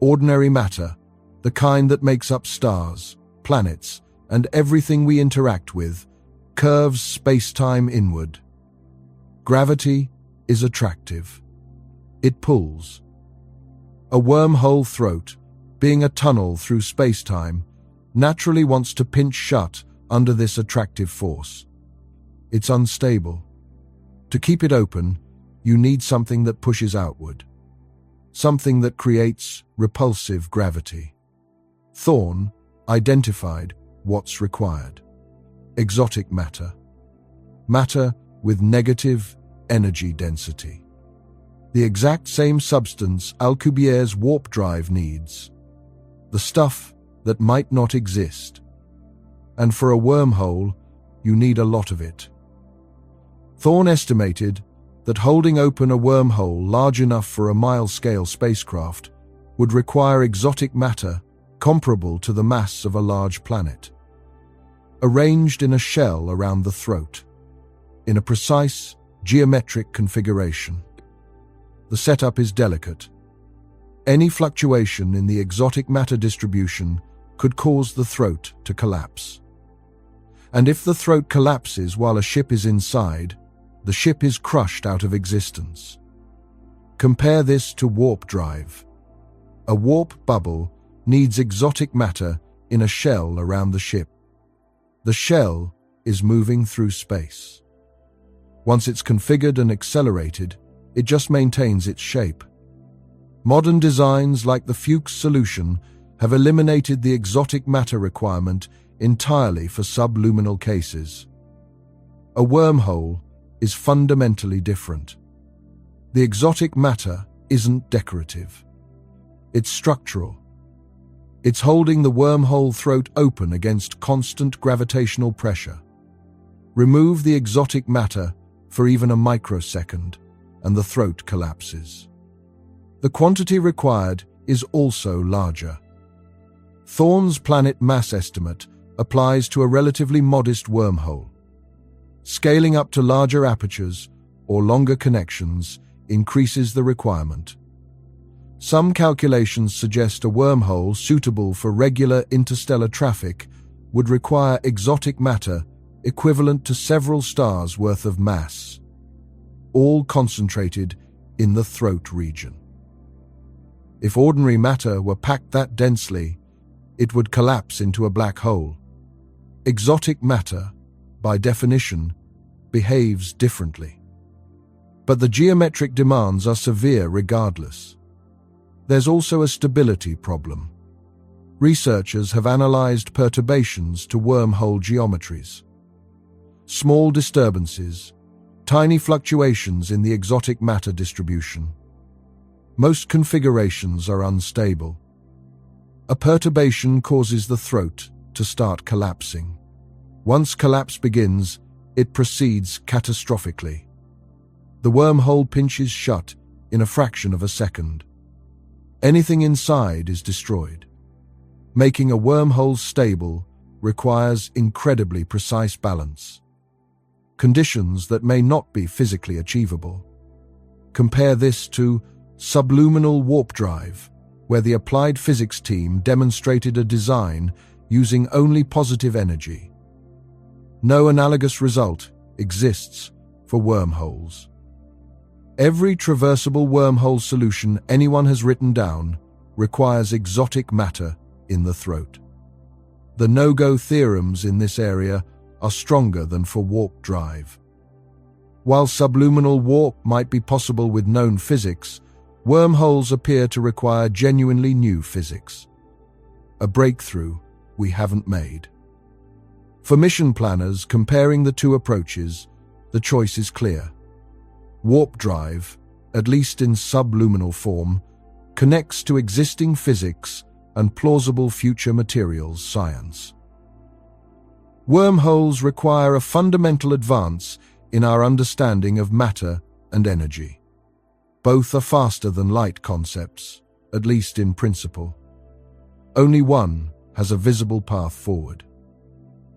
Ordinary matter, the kind that makes up stars, planets, and everything we interact with, curves space-time inward. Gravity is attractive. It pulls. A wormhole throat, being a tunnel through space-time, naturally wants to pinch shut under this attractive force. It's unstable. To keep it open, you need something that pushes outward. Something that creates repulsive gravity. Thorne identified what's required. Exotic matter. Matter with negative energy density. The exact same substance Alcubierre's warp drive needs. The stuff that might not exist. And for a wormhole, you need a lot of it. Thorne estimated that holding open a wormhole large enough for a mile-scale spacecraft would require exotic matter comparable to the mass of a large planet, arranged in a shell around the throat. in a precise, geometric configuration. The setup is delicate. Any fluctuation in the exotic matter distribution could cause the throat to collapse. And if the throat collapses while a ship is inside, the ship is crushed out of existence. Compare this to warp drive. A warp bubble needs exotic matter in a shell around the ship. The shell is moving through space. Once it's configured and accelerated, it just maintains its shape. Modern designs like the Fuchs solution have eliminated the exotic matter requirement entirely for subluminal cases. A wormhole is fundamentally different. The exotic matter isn't decorative. It's structural. It's holding the wormhole throat open against constant gravitational pressure. Remove the exotic matter for even a microsecond, and the throat collapses. The quantity required is also larger. Thorne's planet mass estimate applies to a relatively modest wormhole. Scaling up to larger apertures or longer connections increases the requirement. Some calculations suggest a wormhole suitable for regular interstellar traffic would require exotic matter equivalent to several stars' worth of mass, all concentrated in the throat region. If ordinary matter were packed that densely, it would collapse into a black hole. Exotic matter, by definition, behaves differently. But the geometric demands are severe regardless. There's also a stability problem. Researchers have analyzed perturbations to wormhole geometries. Small disturbances, tiny fluctuations in the exotic matter distribution. Most configurations are unstable. A perturbation causes the throat to start collapsing. Once collapse begins, it proceeds catastrophically. The wormhole pinches shut in a fraction of a second. Anything inside is destroyed. Making a wormhole stable requires incredibly precise balance. Conditions that may not be physically achievable. Compare this to subluminal warp drive, where the applied physics team demonstrated a design using only positive energy. No analogous result exists for wormholes. Every traversable wormhole solution anyone has written down requires exotic matter in the throat. The no-go theorems in this area are stronger than for warp drive. While subluminal warp might be possible with known physics, wormholes appear to require genuinely new physics. A breakthrough we haven't made. For mission planners comparing the two approaches, the choice is clear. Warp drive, at least in subluminal form, connects to existing physics and plausible future materials science. Wormholes require a fundamental advance in our understanding of matter and energy. Both are faster than light concepts, at least in principle. Only one has a visible path forward.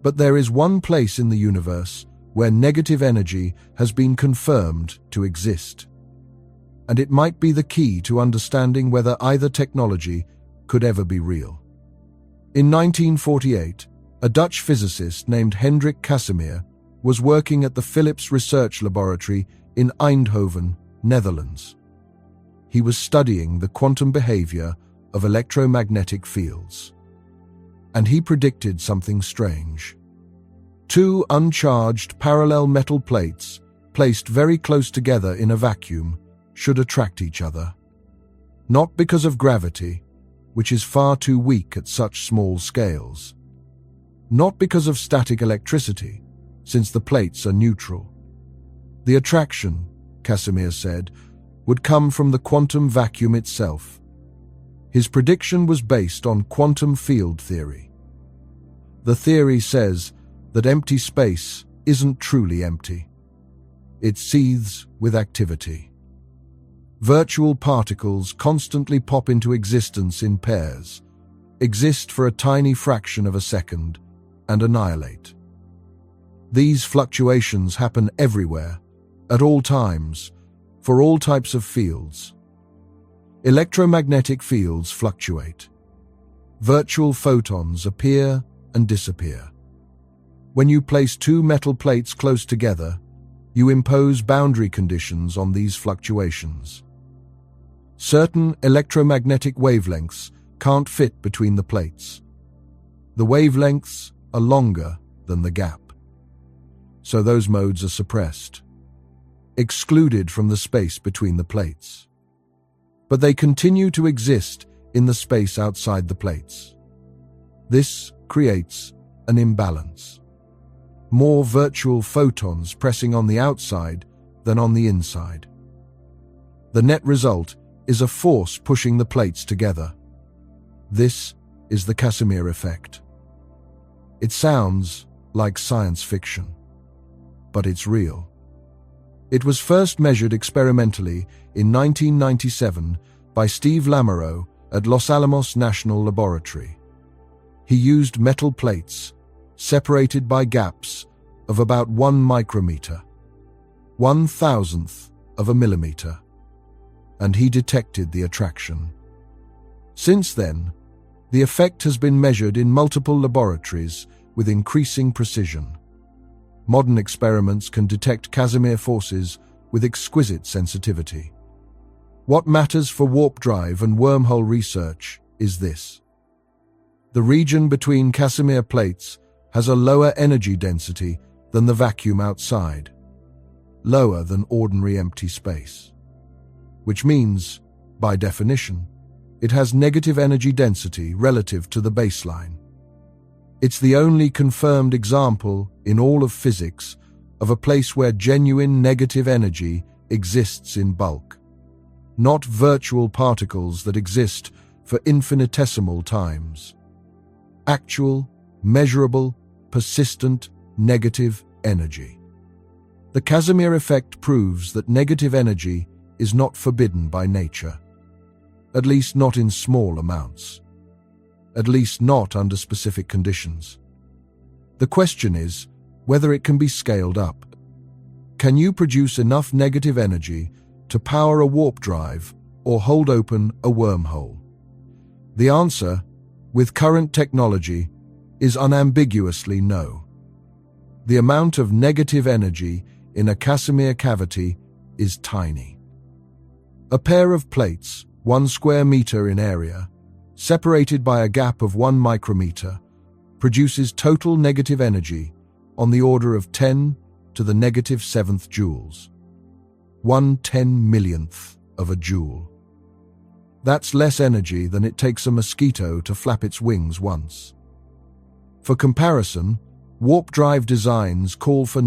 But there is one place in the universe where negative energy has been confirmed to exist. And it might be the key to understanding whether either technology could ever be real. In 1948, a Dutch physicist named Hendrik Casimir was working at the Philips Research Laboratory in Eindhoven, Netherlands. He was studying the quantum behavior of electromagnetic fields. And he predicted something strange. Two uncharged parallel metal plates, placed very close together in a vacuum, should attract each other. Not because of gravity, which is far too weak at such small scales. Not because of static electricity, since the plates are neutral. The attraction, Casimir said, would come from the quantum vacuum itself. His prediction was based on quantum field theory. The theory says that empty space isn't truly empty. It seethes with activity. Virtual particles constantly pop into existence in pairs, exist for a tiny fraction of a second, and annihilate. These fluctuations happen everywhere, at all times, for all types of fields. Electromagnetic fields fluctuate. Virtual photons appear and disappear. When you place two metal plates close together, you impose boundary conditions on these fluctuations. Certain electromagnetic wavelengths can't fit between the plates. The wavelengths are longer than the gap. So those modes are suppressed, excluded from the space between the plates. But they continue to exist in the space outside the plates. This creates an imbalance. More virtual photons pressing on the outside than on the inside. The net result is a force pushing the plates together. This is the Casimir effect. It sounds like science fiction, but it's real. It was first measured experimentally in 1997 by Steve Lamoureux at Los Alamos National Laboratory. He used metal plates, separated by gaps of about 1 micrometer, 1,000th of a millimeter, and he detected the attraction. Since then, the effect has been measured in multiple laboratories with increasing precision. Modern experiments can detect Casimir forces with exquisite sensitivity. What matters for warp drive and wormhole research is this. The region between Casimir plates has a lower energy density than the vacuum outside, lower than ordinary empty space, which means, by definition, it has negative energy density relative to the baseline. It's the only confirmed example in all of physics of a place where genuine negative energy exists in bulk, not virtual particles that exist for infinitesimal times. Actual, measurable, persistent, negative energy. The Casimir effect proves that negative energy is not forbidden by nature, at least not in small amounts, at least not under specific conditions. The question is whether it can be scaled up. Can you produce enough negative energy to power a warp drive or hold open a wormhole? The answer, with current technology, is unambiguously no. The amount of negative energy in a Casimir cavity is tiny. A pair of plates, 1 square meter in area, separated by a gap of 1 micrometer, produces total negative energy on the order of 10 to the negative 7th joules. 1/10,000,000th of a joule. That's less energy than it takes a mosquito to flap its wings once. For comparison, warp drive designs call for